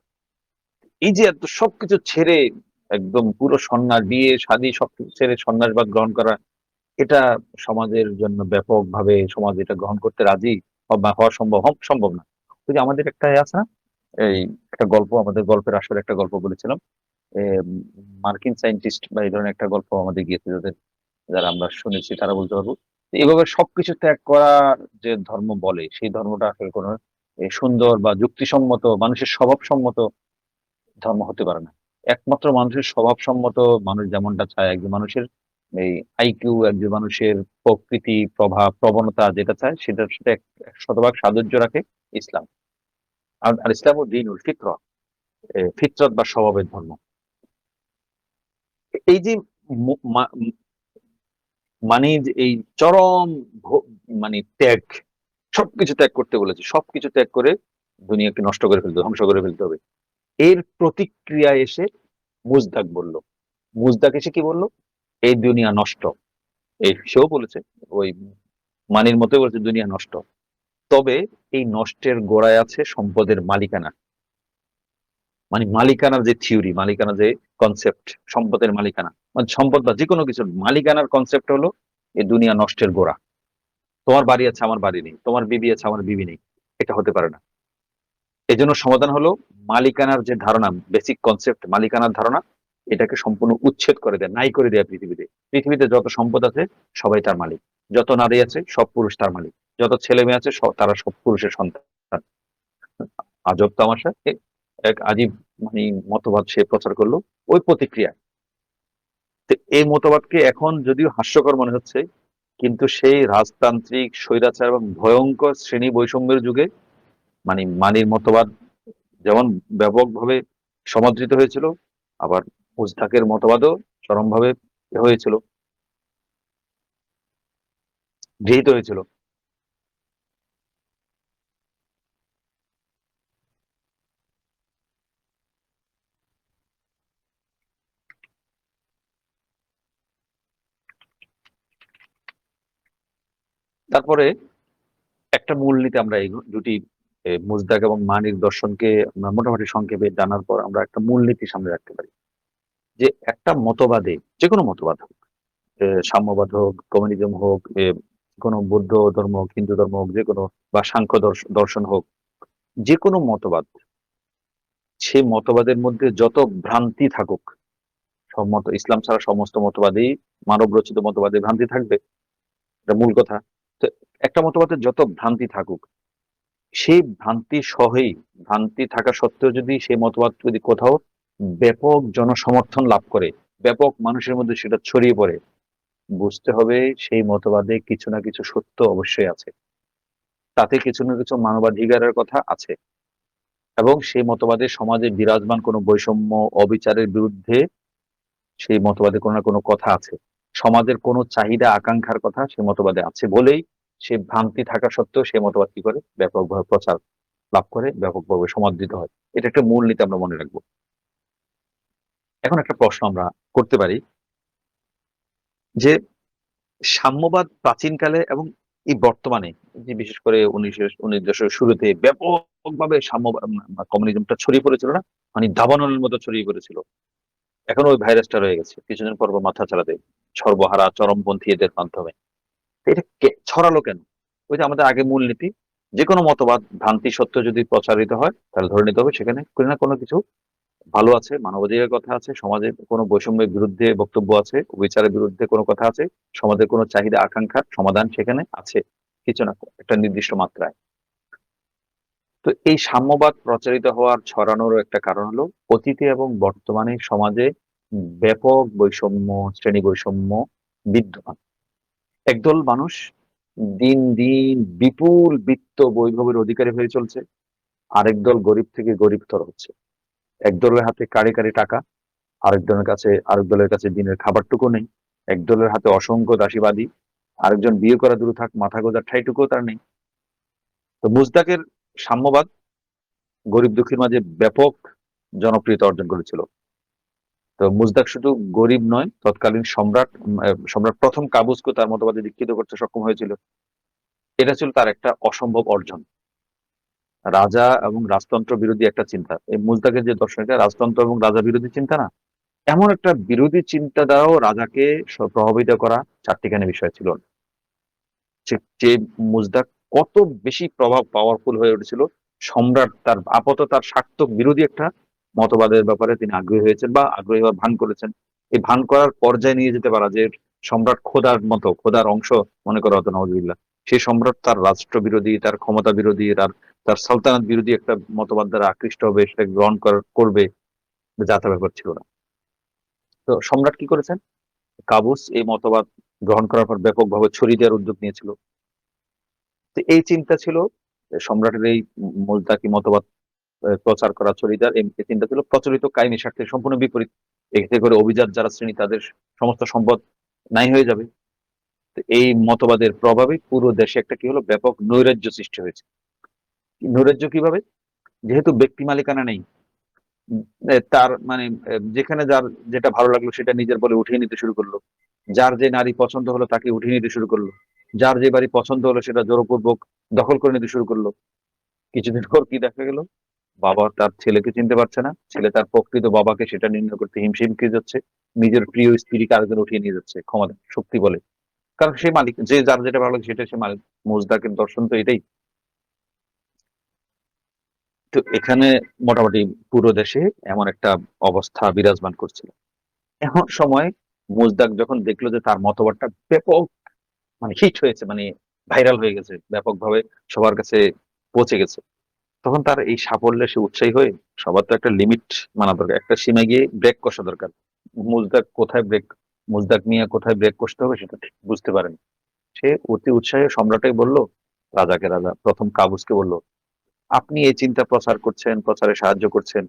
এই যে এত সবকিছু ছেড়ে একদম পুরো সন্ন্যাস, বিয়ে শাদী সবকিছু ছেড়ে সন্ন্যাসবাদ গ্রহণ করা, এটা সমাজের জন্য ব্যাপকভাবে সমাজ এটা গ্রহণ করতে রাজি বা হওয়া সম্ভব না। ওই যে আমাদের একটা আছে না, এই একটা গল্প, আমাদের গল্পের আসলে একটা গল্প বলেছিলাম, মার্কিন সায়েন্টিস্ট বা এই ধরনের একটা গল্প আমাদের গিয়েছে, যাদের যারা আমরা শুনেছি তারা বলতে পারবো। এভাবে সবকিছু ত্যাগ করার যে ধর্ম বলে, সেই ধর্মটা আসলে কোনো সুন্দর বা যুক্তিসম্মত মানুষের স্বভাবসম্মত ধর্ম হতে পারে না। একমাত্র মানুষের স্বভাবসম্মত, মানুষ যেমনটা চায়, একজন মানুষের এই আইকিউ, একজন মানুষের প্রকৃতি, প্রভাব, প্রবণতা যেটা চায় সেটার সাথে শতভাগ সাদুর্য রাখে ইসলাম। আর ইসলাম ও দিনুল ফিতরা, ফিতরত বা স্বভাবের ধর্ম। এই যে মু- মা- মানে যে এই চরম মানে ত্যাগ, সবকিছু ত্যাগ করতে বলেছে, সবকিছু ত্যাগ করে দুনিয়াকে নষ্ট করে ফেলতে, ধ্বংস করে ফেলতে হবে। এর প্রতিক্রিয়া এসে মুজদাক বলল, মুজদাক এসে কি বলল, এই দুনিয়া নষ্ট। এই সেও বলেছে, ওই মানির মতোই বলেছে দুনিয়া নষ্ট, তবে এই নষ্টের গোড়ায় আছে সম্পদের মালিকানা। মানে মালিকানার যে থিওরি, মালিকানা যে কনসেপ্ট, সম্পদের মালিকানা, মানে সম্পদ বা যে কোনো কিছুর মালিকানার কনসেপ্ট হলো এই দুনিয়া নষ্টের গোড়া। তোমার বাড়ি আছে আমার বাড়ি নেই, তোমার বিবি আছে আমার বিবি নেই, এটা হতে পারে না। এই জন্য সমাধান হলো মালিকানার যে ধারণা, বেসিক কনসেপ্ট মালিকানার ধারণা, এটাকে সম্পূর্ণ উচ্ছেদ করে দেয়, নাই করে দেয় পৃথিবীতে। পৃথিবীতে যত সম্পদ আছে সবাই তার মালিক, যত নারী আছে সব পুরুষ তার মালিক, যত ছেলে মেয়ে আছে তারা সব পুরুষের সন্তান। আজব তামাশা, এক আজীব মানে মতবাদ সে প্রচার করলো ওই প্রতিক্রিয়া। তো এই মতবাদকে এখন যদিও হাস্যকর মনে হচ্ছে, কিন্তু সেই রাজতান্ত্রিক স্বৈরাচার এবং ভয়ঙ্কর শ্রেণী বৈষম্যের যুগে মানে মানির মতবাদ যেমন ব্যাপকভাবে সমাদৃত হয়েছিল, আবার মুজতাকের মতবাদও চরমভাবে হয়েছিল, গৃহীত হয়েছিল। তারপরে একটা মূলনীতি আমরা এই দুটি মুজদাক এবং মানির দর্শনকে আমরা মোটামুটি সংক্ষেপে জানার পর আমরা একটা মূলনীতি সামনে রাখতে পারি, যে একটা মতবাদে, যে কোনো মতবাদ হোক, সাম্যবাদ হোক, কমিউনিজম হোক, কোনো বৌদ্ধ ধর্ম হোক, হিন্দু ধর্ম হোক, যে কোনো, বা সাংখ্য দর্শন হোক, যে কোনো মতবাদ, সেই মতবাদের মধ্যে যত ভ্রান্তি থাকুক, সব মত, ইসলাম ছাড়া সমস্ত মতবাদই মানব রচিত মতবাদে ভ্রান্তি থাকবে, এটা মূল কথা। তো একটা মতবাদের যত ভ্রান্তি থাকুক, সেই ভ্রান্তি সহই, ভ্রান্তি থাকা সত্ত্বেও যদি সেই মতবাদ যদি কোথাও ব্যাপক জনসমর্থন লাভ করে, ব্যাপক মানুষের মধ্যে সেটা ছড়িয়ে পড়ে, বুঝতে হবে সেই মতবাদে কিছু না কিছু সত্য অবশ্যই আছে, তাতে কিছু না কিছু মানবাধিকারের কথা আছে, এবং সেই মতবাদে সমাজে বিরাজমান কোনো বৈষম্য, অবিচারের বিরুদ্ধে সেই মতবাদে কোনো না কোনো কথা আছে, সমাজের কোনো চাহিদা আকাঙ্ক্ষার কথা সে মতবাদে আছে বলেই সে ভ্রান্তি থাকা সত্ত্বেও সে মতবাদ কি করে ব্যাপকভাবে প্রচার লাভ করে, ব্যাপকভাবে সমাদৃত হয়। এটা একটা মূলনীতি আমরা মনে রাখবো। এখন একটা প্রশ্ন আমরা করতে পারি, যে সাম্যবাদ প্রাচীনকালে এবং এই বর্তমানে, যে বিশেষ করে 19 দশকের শুরুতে ব্যাপকভাবে সাম্যবাদ কমিউনিজমটা ছড়িয়ে পড়েছিল না, মানে দাবানলের মতো ছড়িয়ে পড়েছিল, এখন ওই ভাইরাসটা রয়ে গেছে, কিছুদিন পর পর মাথা চালাতে, সর্বহারা চরমপন্থী এদের মাধ্যমে। তো এটা ছড়ালো কেন? ওই যে আমাদের আগে মূলনীতি, যে কোনো মতবাদ ভ্রান্তি সত্য যদি প্রচারিত হয় তাহলে ধরে নিতে হবে সেখানে কোনো না কোনো কিছু ভালো আছে, মানবাধিকারের কথা আছে, সমাজে কোনো বৈষম্যের বিরুদ্ধে বক্তব্য আছে, বিচারের বিরুদ্ধে কোনো কথা আছে, সমাজের কোনো চাহিদা আকাঙ্ক্ষার সমাধান সেখানে আছে, কিছু না একটা নির্দিষ্ট মাত্রায়। তো এই সাম্যবাদ প্রচারিত হওয়ার ছড়ানোর একটা কারণ হলো অতীতে এবং বর্তমানে সমাজে ব্যাপক বৈষম্য, শ্রেণী বৈষম্য বিদ্যমান। একদল মানুষ দিন দিন বিপুল বিত্ত বৈভবের অধিকারী হয়ে চলছে, আরেক দল গরিব থেকে গরিবতর হচ্ছে। এক দলের হাতে কাড়ি কাড়ি টাকা, আরেক দলের কাছে দিনের খাবারটুকু নেই। এক দলের হাতে অসংখ্য দাসীবাদী, আরেকজন বিয়ে করা দূরে থাক, মাথা গোঁজার ঠাইটুকুও তার নেই। তো মুজদাকের সাম্যবাদ গরিব দুঃখীর মাঝে ব্যাপক জনপ্রিয়তা অর্জন করেছিল। তো মুজদাক শুধু গরিব নয়, তৎকালীন সম্রাট প্রথম কাবুসকে তার মতবাদে দীক্ষিত করতে সক্ষম হয়েছিল। এটা ছিল তার একটা অসম্ভব অর্জন। রাজা এবং রাজতন্ত্র বিরোধী একটা চিন্তা, এই মুজদাকের যে দর্শনটা রাজতন্ত্র এবং রাজা বিরোধী চিন্তা না, এমন একটা বিরোধী চিন্তা দ্বারাও রাজাকে প্রভাবিত করা চারটিখানি বিষয় ছিল। যে মুজদাক কত বেশি প্রভাব পাওয়ারফুল হয়ে উঠেছিল, সম্রাট তার স্বার্থ বিরোধী একটা মতবাদের ব্যাপারে তিনি আগ্রহী হয়েছেন বা আগ্রহী হওয়ার ভান করেছেন। এই ভান করার পর্যায়ে নিয়ে যেতে পারা, যে সম্রাট খোদার মতো, খোদার অংশ মনে করা হতো নওয়াজুবিল্লাহ, সেই সম্রাট তার রাষ্ট্র বিরোধী, তার ক্ষমতা বিরোধী, তার সালতানাত বিরোধী একটা মতবাদ দ্বারা আকৃষ্ট হবে, সেটা গ্রহণ করবে, যা তা ব্যাপার ছিল না। তো সম্রাট কি করেছেন, কাবুস এই মতবাদ গ্রহণ করার পর ব্যাপকভাবে ছড়িয়ে দেওয়ার উদ্যোগ নিয়েছিল। তো এই চিন্তা ছিল সম্রাটের এই মুলতাকি মতবাদ প্রচার করা, ছড়িয়ে দেওয়ার এই চিন্তা ছিল প্রচলিত কায়েমি স্বার্থের সম্পূর্ণ বিপরীত। এতে করে অভিজাত যারা শ্রেণী তাদের সমস্ত সম্পদ নাই হয়ে যাবে। তো এই মতবাদের প্রভাবে পুরো দেশে একটা কি হলো, ব্যাপক নৈরাজ্য সৃষ্টি হয়েছে। নৈরাজ্য কিভাবে? যেহেতু ব্যক্তি মালিকানা নেই, তার মানে যেখানে যার যেটা ভালো লাগলো সেটা নিজের বলে উঠিয়ে নিতে শুরু করলো। যার যে নারী পছন্দ হলো তাকে উঠিয়ে নিতে শুরু করলো। যার যে বাড়ি পছন্দ হলো সেটা জোরপূর্বক দখল করে নিতে শুরু করলো। কিছুদিন পর কি দেখা গেল, বাবা তার ছেলেকে চিনতে পারছে না, ছেলে তার প্রকৃত বাবাকে সেটা নির্ণয় করতে হিমশিম খেয়ে যাচ্ছে, নিজের প্রিয় স্ত্রীকে আরেকজন উঠিয়ে নিয়ে যাচ্ছে ক্ষমতা শক্তি বলে। কারণ সে মালিক, যে যার যেটা ভালো লাগে সেটা সে মালিক। মুজদাকের দর্শন তো এটাই। তো এখানে মোটামুটি পুরো দেশে এমন একটা অবস্থা বিরাজমান করছিল। এমন সময় মুজদাক যখন দেখলো যে তার মতবাদটা ব্যাপক হিট হয়েছে, ভাইরাল হয়ে গেছে, ব্যাপকভাবে সবার কাছে পৌঁছে গেছে, তখন তার এই সাফল্যে সে উৎসাহী হয়ে, সবার তো একটা লিমিট মানা দরকার, একটা সীমায় গিয়ে ব্রেক কষা দরকার। মুজদাক কোথায় ব্রেক মুজদাক নিয়ে কোথায় ব্রেক কষতে হবে সেটা ঠিক বুঝতে পারেন। সে অতি উৎসাহে সম্রাটই বলল, রাজা প্রথম কাবুসকে বলল, আপনি এই চিন্তা প্রচার করছেন, প্রচারে সাহায্য করছেন,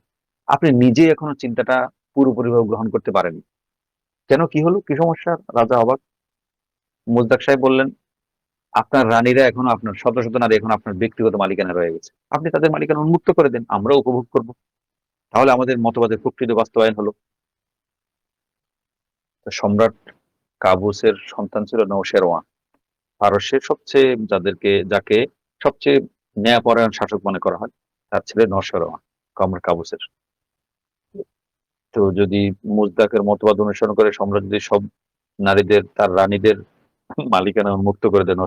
আপনি নিজে এখনো চিন্তাটা পুরোপুরিভাবে গ্রহণ করতে পারেন কেন? কি হলো, কি সমস্যা? রাজা অবাক। মুজদাক সাহেব বললেন, আপনার রানীরা এখনো, আপনার শত শত নারী এখন আপনার ব্যক্তিগত মালিকানা রয়ে গেছে, আপনি তাদের মালিকানা উন্মুক্ত করে দেন, আমরাও উপভোগ করব, তাহলে আমাদের মতবাদের প্রকৃত বাস্তবায়ন হলো। তো সম্রাট কাবুসের সন্তান ছিল নওশেরওয়ান, পারস্যের যাকে সবচেয়ে ন্যায়পরায়ণ শাসক মনে করা হয়, তার ছেলে নওশেরওয়ান, সম্রাট কাবুসের। তো যদি মুজদাকের মতবাদ অনুসরণ করে সম্রাট যদি সব নারীদের, তার রানীদের মালিকানা উন্মুক্ত করে দেয়,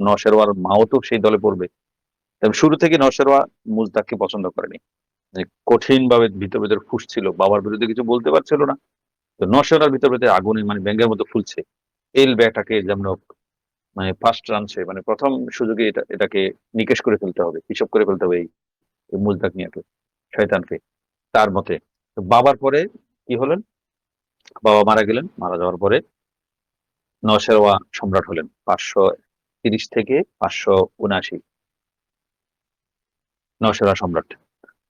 নওশেরওয়ার মাও তো সেই দলে পড়বে। তবে শুরু থেকে নওশেরওয়া মুজদাককে পছন্দ করেনি, কঠিন ভাবে ভিতর ভিতর ফুঁসছিল, বাবার বিরুদ্ধে কিছু বলতে পারছিল না। তো নওশেরার ভিতর ভিতরে আগুনে ব্যাঙের মতো ফুলছে। এল ব্যাটাকে যেমন হোক, ফার্স্ট রানছে, প্রথম সুযোগে এটাকে নিকেশ করে ফেলতে হবে, হিসাব করে ফেলতে হবে এই মুজদাক নিয়ে শয়তানকে, তার মতে। তো বাবার পরে কি হলেন, বাবা মারা গেলেন, মারা যাওয়ার পরে নওশেরওয়া সম্রাট হলেন 530 থেকে 579, নওশেরওয়া সম্রাট।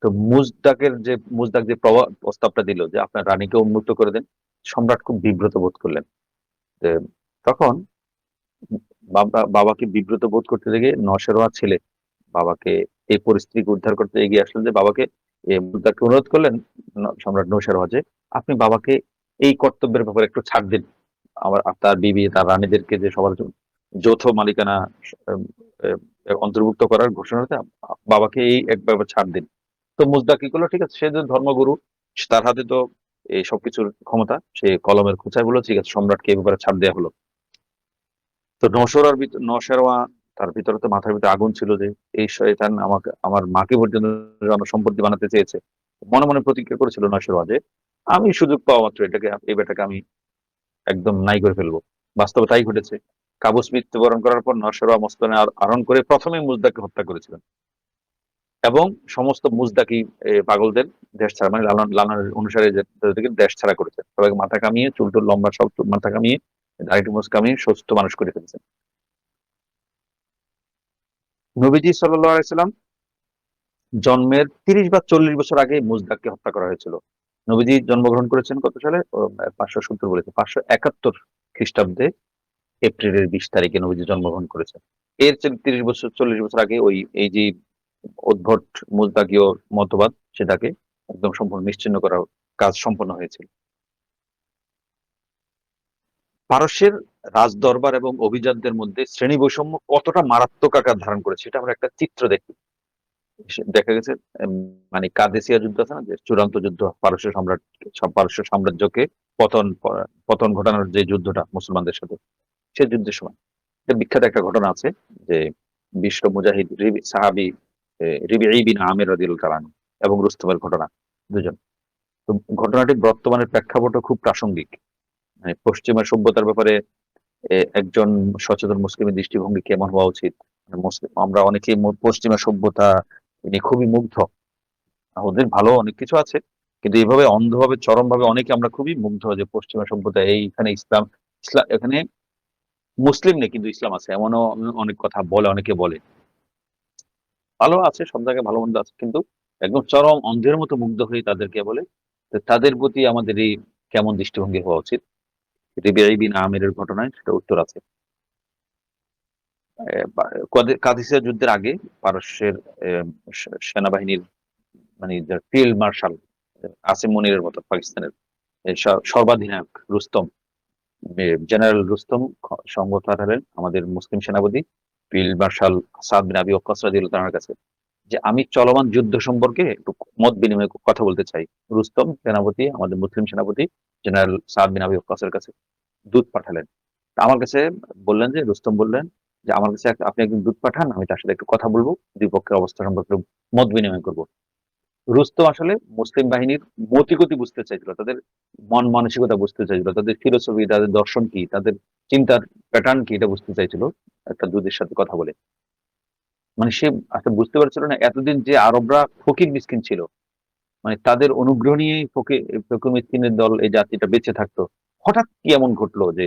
তো মুজদাক যে প্রস্তাবটা দিল যে আপনার রানীকে উন্মুক্ত করে দেন, সম্রাট খুব বিব্রত বোধ করলেন। যে তখন বাবাকে বিব্রত বোধ করতে দেখে নওশেরওয়া ছেলে বাবাকে, এই পরিস্থিতিকে উদ্ধার করতে এগিয়ে আসলেন, যে বাবাকে মুজদাককে অনুরোধ করলেন, সম্রাট নওশেরওয়া, যে আপনি বাবাকে এই কর্তব্যের ব্যাপারে একটু ছাড় দিন, আমার তার বিবি, তার রানীদেরকে যে সবার যৌথ মালিকানা আহ, অন্তর্ভুক্ত করার ঘোষণাতে বাবাকে এই এক ব্যাপারে ছাড় দিন। তো মুজদা কি করলো, ঠিক আছে, সে যে ধর্মগুরু, তার হাতে তো এই সবকিছুর ক্ষমতা, সে কলমের খোঁচায় বললো, ঠিক আছে, সম্রাটকে এই ব্যাপারে ছাড় দেওয়া হলো। তো নওশেরওয়া, তার ভিতরে তো মাথার ভিতরে আগুন ছিল, যে এই শয়তান আমাকে, আমার মাকে পর্যন্ত জনসম্পত্তি বানাতে চেয়েছে। মনে মনে প্রতিজ্ঞা করেছিল নওশেরওয়া যে আমি সুযোগ পাওয়া মাত্র এই বেটাকে আমি একদম নাই করে ফেলবো। বাস্তবে তাই ঘটেছে। কাবুস মৃত্যুবরণ করার পর নওশেরওয়া মস্তনে আরোহণ করে প্রথমে মুজদাকে হত্যা করেছিলেন, এবং সমস্ত মুজদাকি পাগলদের দেশ ছাড়া, লালনের অনুসারে দেশ ছাড়া করেছেন, সবাইকে মাথা কামিয়ে, চুল টুল লম্বা সব মাথা কামিয়ে, দাড়িটি মুছ কামিয়ে সুস্থ মানুষ করে ফেলেছেন। নবীজি সাল্লাম জন্মের 30 বা 40 বছর আগে মুজদাককে হত্যা করা হয়েছিল। নবীজি জন্মগ্রহণ করেছেন কত সালে? 570 বলেছে, 571 খ্রিস্টাব্দে এপ্রিলের 20 তারিখে নবীজি জন্মগ্রহণ করেছেন। এর 30 বছর 40 বছর আগে এই যে উদ্ভট মুজদাকিয় মতবাদ, সেটাকে একদম সম্পূর্ণ নিশ্চিহ্ন করার কাজ সম্পন্ন হয়েছিল। পারস্যের রাজদরবার এবং অভিজাতদের মধ্যে শ্রেণী বৈষম্য কতটা মারাত্মক আকার ধারণ করেছে, এটা আমরা একটা চিত্র দেখি। দেখা গেছে উম, মানে কাদেসিয়া যুদ্ধ আছে না, যে চূড়ান্ত যুদ্ধ, পারস্য সাম্রাজ্যকে পতন ঘটানোর যে যুদ্ধটা মুসলমানদের সাথে, সে যুদ্ধের সময় বিখ্যাত একটা ঘটনা আছে, যে বিশ্ব মুজাহিদ সাহাবি রিবিঈ বিন আমির রাদিয়াল্লাহু তাআলা আনহু এবং রুস্তমের ঘটনা, দুজন। তো ঘটনাটি বর্তমানের প্রেক্ষাপটে খুব প্রাসঙ্গিক। মানে পশ্চিমা সভ্যতার ব্যাপারে একজন সচেতন মুসলিমের দৃষ্টিভঙ্গি কেমন হওয়া উচিত। মানে মুসলিম আমরা অনেকেই পশ্চিমা সভ্যতা নিয়ে খুবই মুগ্ধ। ওদের ভালো অনেক কিছু আছে, কিন্তু এইভাবে অন্ধভাবে চরমভাবে অনেকে আমরা খুবই মুগ্ধ যে পশ্চিমা সভ্যতা, এইখানে ইসলাম, ইসলাম এখানে মুসলিম নেই কিন্তু ইসলাম আছে, এমনও অনেক কথা বলে, অনেকে বলে। ভালো আছে, সব জায়গায় ভালো মন্দ আছে, কিন্তু একদম চরম অন্ধের মতো মুগ্ধ হয়ে তাদেরকে বলে। তো তাদের প্রতি আমাদের এই কেমন দৃষ্টিভঙ্গি হওয়া উচিত, রিবিঈ বিন আমিরের ঘটনায় সেটা উত্তর আছে। কাদিসিয়া যুদ্ধের আগে পারস্যের সেনাবাহিনীর মানে ফিল্ড মার্শাল আসিম মনিরের মতো পাকিস্তানের সর্বাধিনায়ক রুস্তম, জেনারেল রুস্তম সঙ্গত হারালেন আমাদের মুসলিম সেনাপতি ফিল্ড মার্শাল সাদ বিন আবি ওয়াক্কাস রাদিয়াল্লাহু তাআলার কাছে, যে আমি চলমান যুদ্ধ সম্পর্কে একটু মত বিনিময় কথা বলতে চাই। রুস্তম সেনাপতি, আমাদের মুসলিম সেনাপতি জেনারেল সাদ বিন আবি ওয়াক্কাসের কাছে দূত পাঠালেন। তা আমার কাছে বললেন, যে রুস্তম বললেন যে আমার কাছে আপনি একজন দূত পাঠান, আমি তার সাথে একটু কথা বলবো, দুই পক্ষের অবস্থা সম্পর্কে মত বিনিময় করবো। রুস্তম আসলে মুসলিম বাহিনীর মতিগতি বুঝতে চাইছিল, তাদের মন মানসিকতা বুঝতে চাইছিল, তাদের ফিলোসফি, তাদের দর্শন কি, তাদের চিন্তার প্যাটার্ন কি, এটা বুঝতে চাইছিল একটা দূতের সাথে কথা বলে। মানে সে আসলে বুঝতে পারছিল না এতদিন যে আরবরা ফকির মিসকিন ছিল, মানে তাদের অনুগ্রহ নিয়ে ফকির মিসকিনের দল এই জাতিটা বেঁচে থাকতো, হঠাৎ কি এমন ঘটলো যে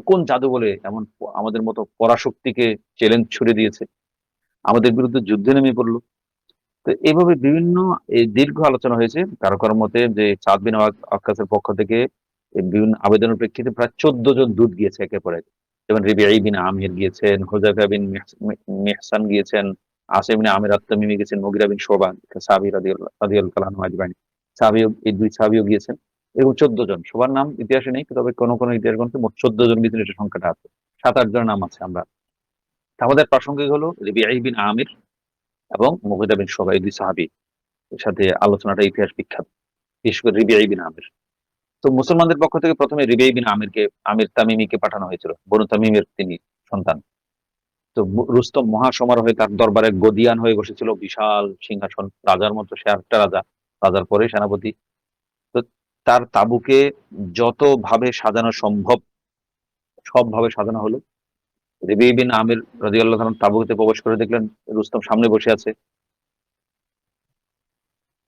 কোন জাদু বলে এমন আমাদের মতো পরাশক্তিকে চ্যালেঞ্জ ছুড়ে দিয়েছে, আমাদের বিরুদ্ধে যুদ্ধে নেমে পড়লো। তো এইভাবে বিভিন্ন এই দীর্ঘ আলোচনা হয়েছে। কারো কারো মতে যে সাদ বিন ওয়াক্কাসের পক্ষ থেকে এই বিভিন্ন আবেদনের প্রেক্ষিতে প্রায় 14 জন দূত গিয়েছে একের পর এক। যেমন রিবিঈ বিন আমির গিয়েছেন, হুযায়ফা বিন মিহসান গিয়েছেন, আসিম বিন আমির আত-তামিমি গেছেন, মুগিরা বিন শুবা সাহাবী রাদিয়াল্লাহু তাআলা আনহু আজমাইন, এই দুই সাহাবীও গিয়েছেন। এরকম 14 জন, সবার নাম ইতিহাসে নেই, তবে কোন কোন ইতিহাস গ্রন্থে মোট 14 জন ভিতরে এটা সংখ্যাটা আছে। 7-8 জনের নাম আছে আমরা। আমাদের প্রাসঙ্গিক হলো রিবিঈ বিন আমির এবং মুগিরা বিন শুবা, এই দুই সাহাবী এর সাথে আলোচনাটা ইতিহাস বিখ্যাত, বিশেষ করে রিবিঈ বিন আমির। তো মুসলমানদের পক্ষ থেকে প্রথমে রিবিঈ বিন আমির তামিমিকে পাঠানো হয়েছিল, বনু তামিমের তিনি সন্তান। তো রুস্তম মহাসমারোহে তার দরবারে গদিয়ান হয়ে বসেছিল, বিশাল সিংহাসন, রাজার মতো, সে আরেকটা রাজা, রাজার পরে সেনাপতি। তো তার তাঁবুকে যতভাবে সাজানো সম্ভব সবভাবে সাজানো হলো। রিবিঈ বিন আমির রাদিয়াল্লাহু তাআলা তাঁবুতে প্রবেশ করে দেখলেন রুস্তম সামনে বসে আছে।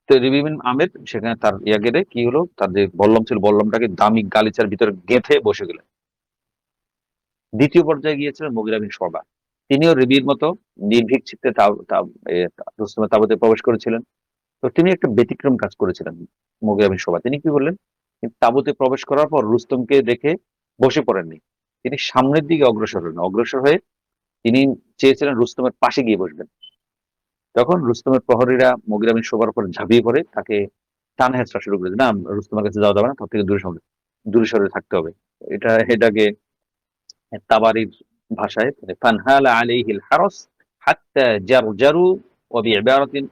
তো রিবিঈ বিন আমির সেখানে তার গেড়ে কি হলো, তার যে বল্লম ছিল, বল্লমটাকে দামি গালিচার ভিতরে গেঁথে বসে গেলেন। দ্বিতীয় পর্যায়ে গিয়েছিলেন মুগিরা বিন শুবা। তিনিও রিবির মতো নির্ভীক চিত্তে রুস্তমের তাঁবুতে প্রবেশ করেছিলেন। তো তিনি একটা ব্যতিক্রম কাজ করেছিলেন মুগিরা বিন শুবা। তিনি কি করলেন, তাঁবুতে প্রবেশ করার পর রুস্তমকে দেখে বসে পড়েননি, তিনি সামনের দিকে অগ্রসর হলেন। অগ্রসর হয়ে তিনি চেয়েছিলেন রুস্তমের পাশে গিয়ে বসবেন। তখন রুস্তমের প্রহরীরা মুগিরা বিন শুবার উপর ঝাঁপিয়ে পড়ে তাকে টান হেঁচড়া শুরু করেছে, না রুস্তমের কাছে যাওয়া যাবে না, তার থেকে দূরে সরে থাকতে হবে। এটাকে তাবারির ভাষায় ফানহালা আলাইহিল হারস হাত্তা জারজারু ওয়া বিইবারাতিন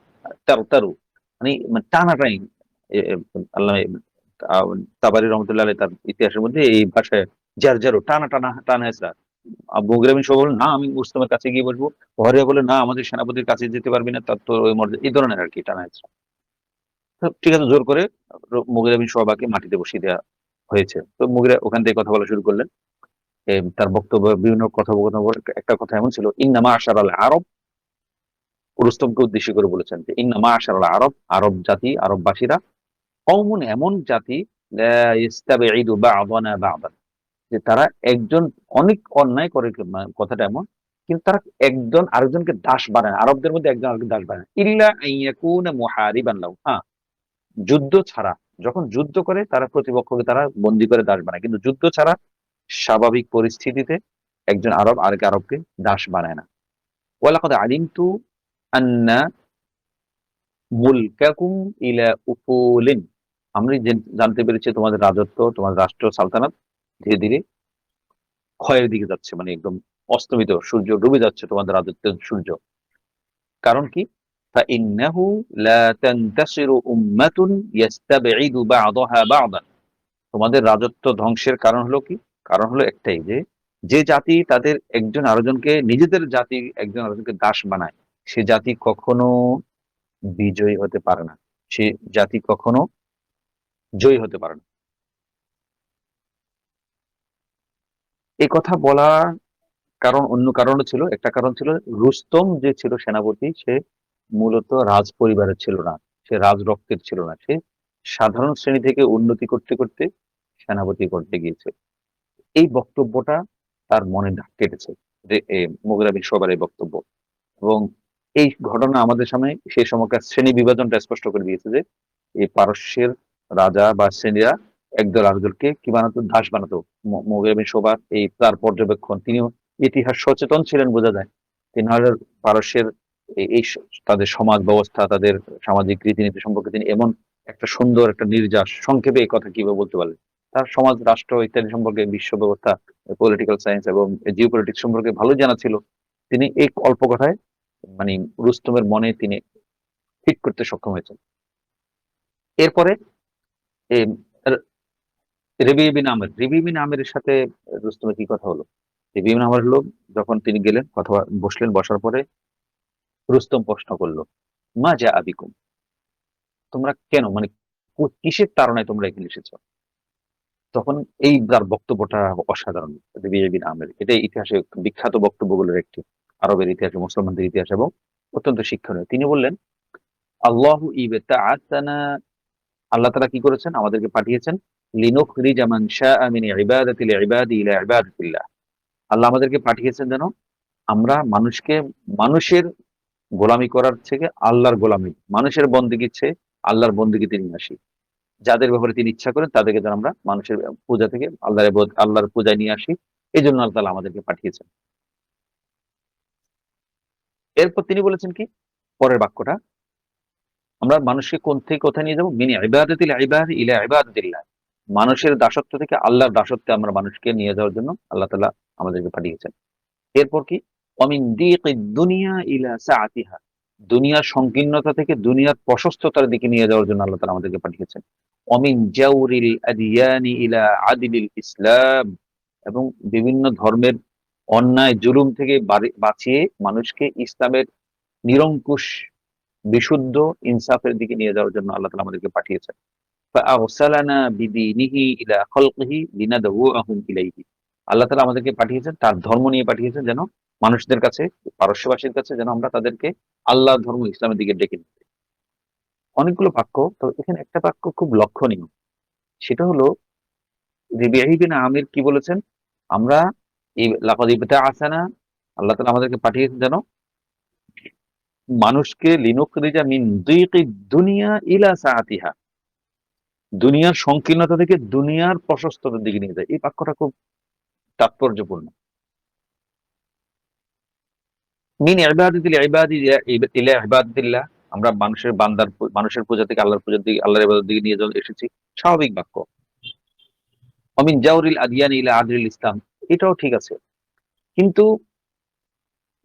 তারতারু, মানে টানাটানি। আল্লাহ তাবারি রহমতুল্লাহ আলাইহি তার ইতিহাসের মধ্যে এই ভাষায় জারজারু টানা হেঁচড়া। মুগিরা বিন শুবা বললেন, না আমি রুস্তমের কাছে গিয়ে বসবো। প্রহরীরা বললেন, না আমাদের সেনাপতির কাছে যেতে পারবি না, তার তো ওই মর্যাদা, এই ধরনের আর কি টানা হেঁচড়া। তো ঠিক আছে, জোর করে মুগিরা বিন শুবাকে মাটিতে বসিয়ে দেওয়া হয়েছে। তো মুগিরা ওখান থেকে কথা বলা শুরু করলেন। তার বক্তব্য বিভিন্ন কথোপকথন একটা কথা এমন ছিল, ইন্নামা আশারাল আরব, রুস্তমকে উদ্দেশ্য করে বলেছেন যে ইন্নামা আশারাল আরব, আরব জাতি, আরববাসীরা কওমুন এমন জাতি, লা ইস্তাবিঈদু বা'দানা বা'দান, যে তারা একজন অনেক অন্যায় করে, কথাটা এমন, কিন্তু তারা একজন আরেকজনকে দাস বানায়, আরবদের মধ্যে একজন আরেকজন দাস বানায়, ইল্লা আন ইয়াকুনা মুহারিবান লাহু, হ্যাঁ যুদ্ধ ছাড়া। যখন যুদ্ধ করে তারা প্রতিপক্ষকে তারা বন্দী করে দাস বানায়, কিন্তু যুদ্ধ ছাড়া স্বাভাবিক পরিস্থিতিতে একজন আরব আরেক আরবকে দাস বানায় না। ওয়ালাকাদ আলিমতু আন্না মুলকাকুম ইলা উফুলিন, আমি জানতে পেরেছি তোমাদের রাজত্ব, তোমার রাষ্ট্র সালতানাত ধীরে ধীরে ক্ষয়ের দিকে যাচ্ছে, মানে একদম অস্তমিত, সূর্য ডুবে যাচ্ছে তোমাদের রাজত্বের সূর্য। কারণ কি? فإنه لا تنتصر أمة يستبعد بعضها بعضا। তোমাদের রাজত্ব ধ্বংসের কারণ হলো কি? কারণ হলো একটাই, যে যে জাতি তাদের একজন আরেকজনকে, নিজেদের জাতি একজন আরেকজনকে দাস বানায়, সে জাতি কখনো বিজয়ী হতে পারে না, সে জাতি কখনো জয়ী হতে পারে না। এই কথা বলা কারণ অন্য কারণও ছিল। একটা কারণ ছিল, রুস্তম যে ছিল সেনাপতি, সে মূলত রাজ পরিবারের ছিল না, সে রাজ রক্তের ছিল না, সে সাধারণ শ্রেণী থেকে উন্নতি করতে করতে সেনাপতি করতে গিয়েছে। এই বক্তব্যটা তার মনে দাগ কেটেছে, যে মুগিরা বিন শুআবার এই বক্তব্য, এবং এই ঘটনা আমাদের সামনে সেই সময়কার শ্রেণী বিভাজনটা স্পষ্ট করে দিয়েছে, যে এই পারস্যের রাজা বা শ্রেণীরা একদল আরেকদলকে কি বানাতো? দাস বানাতো। মুগিরা বিন শুআবা এই তার পর্যবেক্ষণ, তিনিও ইতিহাস সচেতন ছিলেন বোঝা যায়। তিনি হয়তো পারস্যের তাদের সমাজ ব্যবস্থা, তাদের সামাজিক রীতিনীতি সম্পর্কে তিনি এমন একটা সুন্দর একটা নির্যাস সংক্ষেপে এই কথা কিভাবে বলতে পারলেন। তার সমাজ, রাষ্ট্র ইত্যাদি সম্পর্কে, বিশ্ব ব্যবস্থা, পলিটিক্যাল সায়েন্স এবং জিও পলিটিক্স সম্পর্কে ভালো জানা ছিল। তিনি এই অল্প কথায় মানে রুস্তমের মনে তিনি ফিট করতে সক্ষম হয়েছেন। এরপরে এই রেবি বিন আমেরের সাথে রুস্তমের কি কথা হলো? রেবি বিন আমের হলো, যখন তিনি গেলেন, কথা বসলেন, বসার পরে রুস্তম প্রশ্ন করলো, মা যা আবিকুম, তোমরা কেন, মানে কিসের তাড়নায় তোমরা এখানে এসেছো? তখন এই তার বক্তব্যটা অসাধারণ। রেবি বিন আমের এটা ইতিহাসে বিখ্যাত বক্তব্যগুলোর একটি, আরবের ইতিহাসে, মুসলমানদের ইতিহাস, এবং অত্যন্ত শিক্ষণীয়। তিনি বললেন, আল্লাহু ইবতাআসানা, আল্লাহ তাআলা কি করেছেন? আমাদেরকে পাঠিয়েছেন, লিনুখরিজা মান শাআ মিন ইবাদাতিল ইবাদি ইলা ইবাদাতিল্লাহ। আল্লাহ আমাদেরকে পাঠিয়েছেন যেন আমরা মানুষকে, মানুষের গোলামি করার থেকে আল্লাহর গোলামি, মানুষের বন্দেগীর চেয়ে আল্লাহর বন্দেগীতে নিয়ে আসি। যাদের ব্যাপারে তিনি ইচ্ছা করেন তাদেরকে যেন আমরা মানুষের পূজা থেকে আল্লাহর পূজায় নিয়ে আসি। এই জন্য আল্লাহ তাআলা আমাদেরকে পাঠিয়েছেন। এরপর তিনি বলেছেন কি? পরের বাক্যটা, আমরা মানুষকে কোন থেকে কোথায় নিয়ে যাবো? মিন ইবাদাতিল ইবাদি ইলা ইবাদাতিল্লাহ। মানুষের দাসত্ব থেকে আল্লাহর দাসত্বে আমরা মানুষকে নিয়ে যাওয়ার জন্য আল্লাহ তাআলা আমাদেরকে পাঠিয়েছেন। এরপর কি? অমিন দিকিদ দুনিয়া ইলা সাআতিহা। দুনিয়ার সংকীর্ণতা থেকে দুনিয়ার প্রশস্ততার দিকে নিয়ে যাওয়ার জন্য আল্লাহ তাআলা আমাদেরকে পাঠিয়েছেন। অমিন জাওরিল আদিয়ানি ইলা আদিলিল ইসলাম। এবং বিভিন্ন ধর্মের অন্যায় জুলুম থেকে বাঁচিয়ে মানুষকে ইসলামের নিরঙ্কুশ বিশুদ্ধ ইনসাফের দিকে নিয়ে যাওয়ার জন্য আল্লাহ তাআলা আমাদেরকে পাঠিয়েছেন। ফাআরসালানা বিদীনিহি ইলা খালকিহি লিনাদউআহুম ইলাইহি। আল্লাহ তাআলা আমাদেরকে পাঠিয়েছেন, তার ধর্ম নিয়ে পাঠিয়েছেন, যেন মানুষদের কাছে, পারস্যবাসীর কাছে যেন আমরা তাদেরকে আল্লাহর ধর্ম ইসলামের দিকে ডেকে নিই। অনেকগুলো বাক্য, তো এখানে একটা বাক্য খুব লক্ষণীয়। সেটা হলো, রিবিঈ বিন আমির কি বলেছেন? আমরা এই লাকাদ ইবতাআসানা, আল্লাহ তাআলা আমাদেরকে পাঠিয়েছেন যেন মানুষকে লিনুখরিজা মিন দিকিদ দুনিয়া ইলা সাআতিহা, দুনিয়ার সংকীর্ণতা থেকে দুনিয়ার প্রশস্ততার দিকে নিয়ে যায়। এই বাক্যটা খুব তাৎপর্যপূর্ণ। মিন ইবাদাতিল ইবাদি ইলা ইবাদাতিল্লাহ, আমরা মানুষের পূজা থেকে আল্লাহর পূজার দিকে, আল্লাহর ইবাদতের দিকে নিয়ে যাওয়া এসেছি, স্বাভাবিক বাক্য। অমিন জাওরিল আদিয়ানি ইলা আদিলিল ইসলাম, এটাও ঠিক আছে। কিন্তু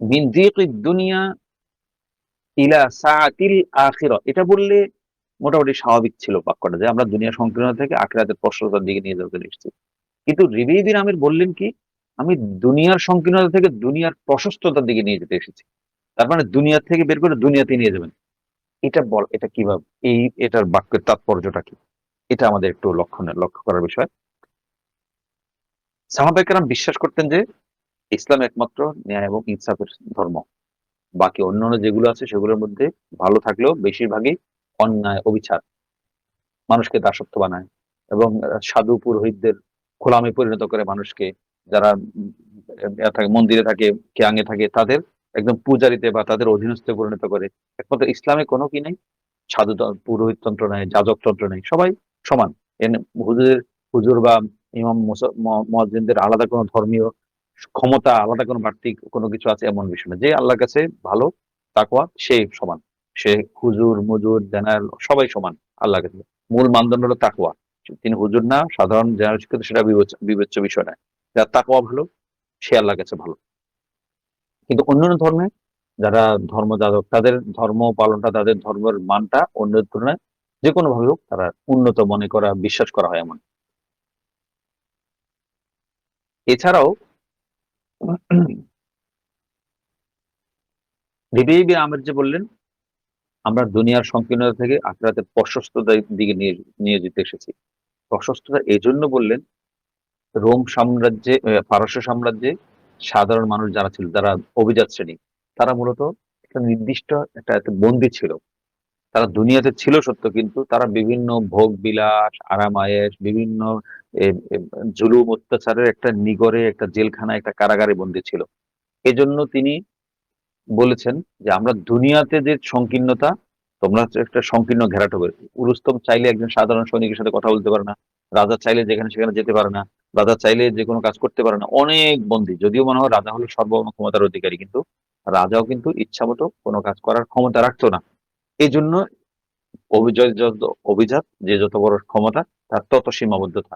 মিন দিকিদ দুনিয়া ইলা সাআতিল আখিরা, এটা বললে মোটামুটি স্বাভাবিক ছিল বাক্যটা, যে আমরা দুনিয়া সংকীর্ণতা থেকে আখিরাতের প্রশস্ততার দিকে নিয়ে যাওয়া এসেছি। কিন্তু রিবিঈ বিন আমির বললেন কি? আমি দুনিয়ার সংকীর্ণতা থেকে দুনিয়ার প্রশস্ততার দিকে নিয়ে যেতে এসেছি। তার মানে দুনিয়া থেকে বের করে দুনিয়াতে নিয়ে যাবেন। এটা কিভাবে? এটার বাক্যের তাৎপর্যটা কি? এটা আমাদের একটু লক্ষ্য করার বিষয়। সাহাবায়ে কেরাম বিশ্বাস করতেন যে ইসলাম একমাত্র ন্যায় এবং ইনসাফের ধর্ম। বাকি অন্যান্য যেগুলো আছে সেগুলোর মধ্যে ভালো থাকলেও বেশিরভাগই অন্যায়, অবিচার, মানুষকে দাসত্ব বানায়, এবং সাধু পুরোহিতদের গোলামে পরিণত করে মানুষকে। যারা থাকে, মন্দিরে থাকে, কেয়াঙে থাকে, তাদের একদম পূজারিতে বা তাদের অধীনস্থে পরিণত করে। একমাত্র ইসলামে কোনো কি নেই, পুরোহিততন্ত্র নাই, যাজকতন্ত্র নেই, সবাই সমান। হুজুর হুজুর বা ইমাম মুয়াজ্জিনদের আলাদা কোনো ধর্মীয় ক্ষমতা, আলাদা কোনো বাড়তি কোনো কিছু আছে এমন বিষয় না। যে আল্লাহর কাছে ভালো তাকওয়া সে সমান। সে হুজুর, মুজুর, জেনারেল সবাই সমান আল্লাহর কাছে। মূল মানদণ্ড হলো তাকওয়া। তিনি হুজুর না, সাধারণ জেনারেল শিক্ষিত সেটা বিবেচ্য বিষয় নয়। যার তাকওয়া ভালো সে আল্লাহর কাছে ভালো। কিন্তু অন্যান্য ধর্মে যারা ধর্মযাজক তাদের ধর্ম পালনটা, তাদের ধর্মের মানটা অন্যের তুলনায় যেকোনোভাবে হোক তারা উন্নত মনে করা, বিশ্বাস করা হয় এমন। এছাড়াও রিবিই বিন আমের যে বললেন, আমরা দুনিয়ার সংকীর্ণতা থেকে আখিরাতের প্রশস্ততার দিকে নিয়ে নিয়ে যেতে এসেছি। প্রশস্ততা এজন্য বললেন, রোম সাম্রাজ্যে পারস্য সাম্রাজ্যে সাধারণ মানুষ যারা ছিল, যারা অভিজাত শ্রেণী, তারা মূলত একটা নির্দিষ্ট একটা বন্দী ছিল। তারা দুনিয়াতে ছিল সত্য, কিন্তু তারা বিভিন্ন ভোগ বিলাস, আরাম-আয়েশ, বিভিন্ন এ এ জুলুম অত্যাচারের একটা নিগড়ে, একটা জেলখানায়, একটা কারাগারে বন্দী ছিল। এজন্য তিনি বলেছেন যে, আমরা দুনিয়াতে যে সংকীর্ণতা, তোমরা হচ্ছে একটা সংকীর্ণ ঘেরাটো করে। রুস্তম চাইলে একজন সাধারণ সৈনিকের সাথে কথা বলতে পারে না। রাজা চাইলে যেখানে সেখানে যেতে পারে না। রাজা চাইলে যেকোনো কাজ করতে পারে না। অনেক বন্দী। যদিও মনে হয় রাজা হলো ক্ষমতার অধিকারী, কিন্তু রাজাও কিন্তু ইচ্ছামত কোনো কাজ করার ক্ষমতা রাখতো না। এজন্য অভিজয় যত অভিজাত, যে যত বড় ক্ষমতা তার তত সীমাবদ্ধতা।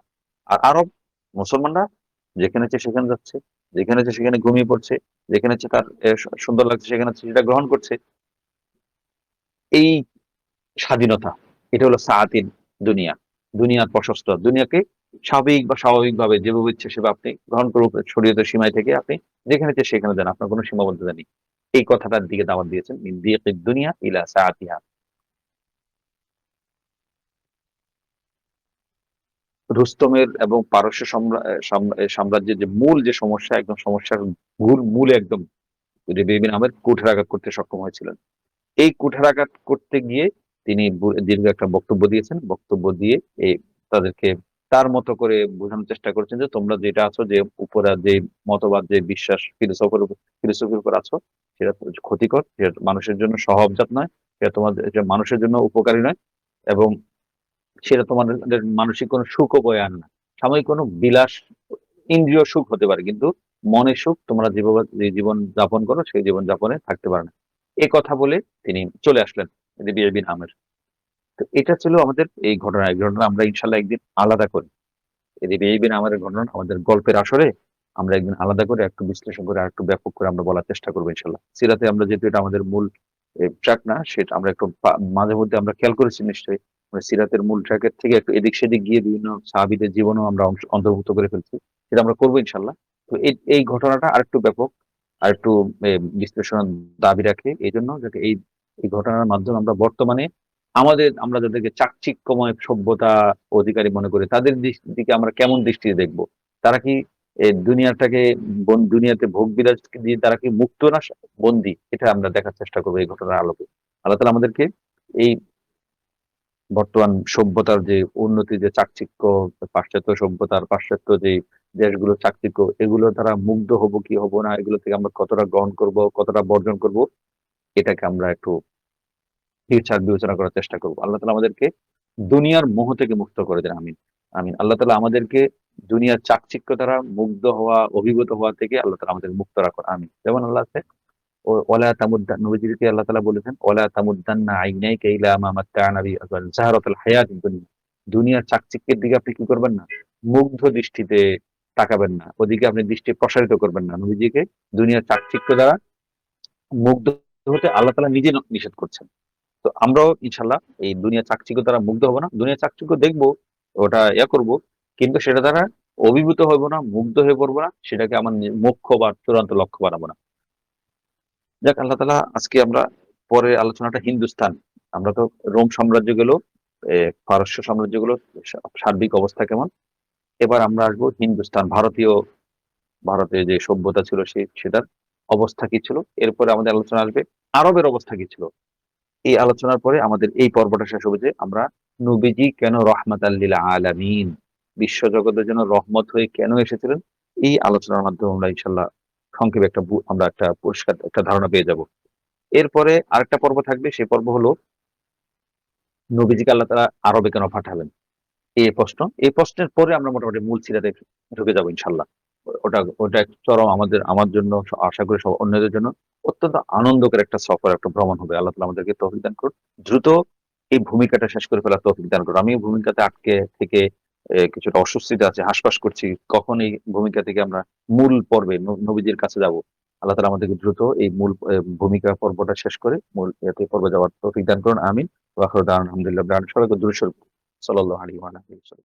আর আরব মুসলমানরা যেখানে ইচ্ছে সেখানে যাচ্ছে, যেখানে ইচ্ছে সেখানে ঘুমিয়ে পড়ছে, যেখানে ইচ্ছে তার সুন্দর লাগছে সেখানে ইচ্ছে সেটা গ্রহণ করছে। এই স্বাধীনতা, এটা হলো সাআতিন দুনিয়া। দুনিয়ার প্রশস্ত। দুনিয়াকে স্বাভাবিকভাবে যেভাবে ইচ্ছে সেভাবে আপনি গ্রহণ করবেন, শরীয়তের সীমায় থেকে আপনি যেখানে ইচ্ছে সেখানে যান। আপনার কোনো সীমাবদ্ধতা নেই। এই কথাটার দিকে দাওয়াত দিয়েছেন, মিন দিয়িকিদ দুনিয়া ইলা সাআতিহা। রুস্তমের এবং পারস্য সাম্রাজ্যের যে মূল যে সমস্যা, একদম সমস্যার মূলে একদম রেবিয়া বিন আমের কুঠারাঘাত করতে সক্ষম হয়েছিলেন। এই কুঠারাঘাত করতে গিয়ে তিনি দীর্ঘ একটা বক্তব্য দিয়েছেন। বক্তব্য দিয়ে এই তাদেরকে তার মতো করে বোঝানোর চেষ্টা করেছেন যে, তোমরা যেটা আছো, যে উপরে যে মতবাদ, যে বিশ্বাস ফিলোসফির উপর আছো, সেটা ক্ষতিকর, সেটা মানুষের জন্য সহবজাত নয়, সেটা তোমাদের, এটা মানুষের জন্য উপকারী নয়, এবং সেটা তোমাদের মানসিক কোনো সুখও বয়ে আনে না। সাময়িক কোনো বিলাস, ইন্দ্রিয় সুখ হতে পারে, কিন্তু মনের সুখ তোমরা যেভাবে যে জীবন যাপন করো সেই জীবন যাপনে থাকতে পারে না। এ কথা বলে তিনি চলে আসলেন রেবিয়া বিন আমের। তো এটা ছিল আমাদের এই ঘটনা। এই ঘটনা আমরা ইনশাল্লাহ একদিন আলাদা করি। এই রেবিয়া বিন আমের ঘটনা আমাদের গল্পের আসরে আমরা একদিন আলাদা করে একটু বিশ্লেষণ করে আরেকটু ব্যাপক করে আমরা বলার চেষ্টা করবো ইনশাল্লাহ। সিরাতে আমরা, যেহেতু এটা আমাদের মূল ট্র্যাক না, সেটা আমরা একটু মাঝে মধ্যে আমরা খেয়াল করেছি নিশ্চয়ই, আমরা সিরাতের মূল ট্র্যাকের থেকে একটু এদিক সেদিক গিয়ে বিভিন্ন সাহাবীদের জীবনও আমরা অন্তর্ভুক্ত করে ফেলছি। সেটা আমরা করবো ইনশাল্লাহ। তো এই ঘটনাটা আরেকটু ব্যাপক, আরেকটু বিশ্লেষণের দাবি রাখে, এই জন্য যাতে এই ঘটনার মাধ্যমে আমরা বর্তমানে আমরা যাদেরকে চাকচিক্যময় সভ্যতা অধিকারী মনে করি, তাদের দিকে আমরা কেমন দৃষ্টিতে দেখবো? তারা কি দুনিয়াটাকে, দুনিয়াতে ভোগ বিলাস দিয়ে তারা কি মুক্ত না বন্দী? এটা আমরা দেখার চেষ্টা করবো এই ঘটনার আলোকে। আল্লাহ তাআলা আমাদেরকে এই বর্তমান সভ্যতার যে উন্নতি, যে চাকচিক্য, পাশ্চাত্য সভ্যতার, পাশ্চাত্য যে দেশগুলোর চাকচিক্য, এগুলো দ্বারা মুগ্ধ হব কি হব না, এগুলো থেকে আমরা কতটা গ্রহণ করব, কতটা বর্জন করব, এটাকে আমরা একটু বিচার বিবেচনা করার চেষ্টা করব। আল্লাহ তাআলা আমাদেরকে দুনিয়ার মোহ থেকে মুক্ত করে দেন। আমিন। আমিন। আল্লাহ তাআলা আমাদেরকে দুনিয়ার চাকচিক্য দ্বারা মুগ্ধ হওয়া, অভিভূত হওয়া থেকে আল্লাহ তাআলা আমাদের মুক্ত রাখুন। আমিন। যেমন আল্লাহ আছে, ওয়ালা নবীজিকে আল্লাহ তাআলা বলেছেন, ওয়ালা তামুদ্দান্না আইনাইকা ইলা মা মাত্তা'না বিহি আজওয়াজান যাহরাতাল হায়াতিদ দুনিয়া। দুনিয়ার চাকচিক্যের দিকে আপনি কি করবেন না? মুগ্ধ দৃষ্টিতে তাকাবেন না। ওদিকে আপনি দৃষ্টি প্রসারিত করবেন না। নবীজিকে দুনিয়ার চাকচিক্য দ্বারা মুগ্ধ হতে আল্লাহ তাআলা নিজে নিষেধ করছেন। তো আমরাও ইনশাআল্লাহ এই দুনিয়ার চাকচিক্য দ্বারা মুগ্ধ হব না। দুনিয়ার চাকচিক্য দেখব, ওটা করব। কিন্তু সেটা দ্বারা অভিভূত হইব না, মুগ্ধ হয়ে পড়ব না। সেটাকে আমার মুখ্য বা চূড়ান্ত লক্ষ্য বানাবো না। যাক, আল্লাহ তাআলা আজকে আমরা পরের আলোচনাটা হিন্দুস্তান। আমরা তো রোম সাম্রাজ্য গেল, পারস্য সাম্রাজ্য গুলো সার্বিক অবস্থা কেমন। এবার আমরা আসবো হিন্দুস্তান, ভারতে যে সভ্যতা ছিল সেটার অবস্থা কি ছিল। এরপরে আমাদের আলোচনা আসবে আরবের অবস্থা কি ছিল। এই আলোচনার পরে আমাদের এই পর্বটা শেষ হবে যে আমরা নবীজি কেন রহমাতাল লিল আলামিন, বিশ্ব জগতের জন্য রহমত হয়ে কেন এসেছিলেন, এই আলোচনার মাধ্যমে আমরা ইনশাআল্লাহ সংক্ষেপে আমরা একটা পরিষ্কার একটা ধারণা পেয়ে যাব। এরপরে আরেকটা পর্ব থাকবে, সেই পর্ব হলো নবীজিকে আল্লাহ তাআলা আরবে কেন পাঠালেন। এই প্রশ্নের পরে আমরা মোটামুটি মূল সিরাতে ঢুকে যাবো ইনশাল্লাহ। ওটা এক চরম আমার জন্য, আশা করি সব অন্যদের জন্য অত্যন্ত আনন্দকর একটা সফর, একটা ভ্রমণ হবে। আল্লাহ তাআলা আমাদেরকে তৌফিক দান করুন। দ্রুত এই ভূমিকাটা শেষ করে ফেলার তৌফিক দান করুন। আমি এই ভূমিকাতে আটকে থেকে কিছুটা অস্বস্তিতে আছি, হাসপাস করছি। কখন এই ভূমিকা থেকে আমরা মূল পর্বে নবীজির কাছে যাব। আল্লাহ তাআলা আমাদেরকে দ্রুত এই মূল ভূমিকা পর্বটা শেষ করে মূল পর্বে যাওয়ার তৌফিক দান করুন। আমিন। ওয়া আখিরু দাওয়ানা আলহামদুলিল্লাহি রাব্বিল আলামিন। সবাইকে দুরূদ শরীফ সাল্লাল্লাহু আলাইহি ওয়া আলিহি ওয়াসাল্লাম।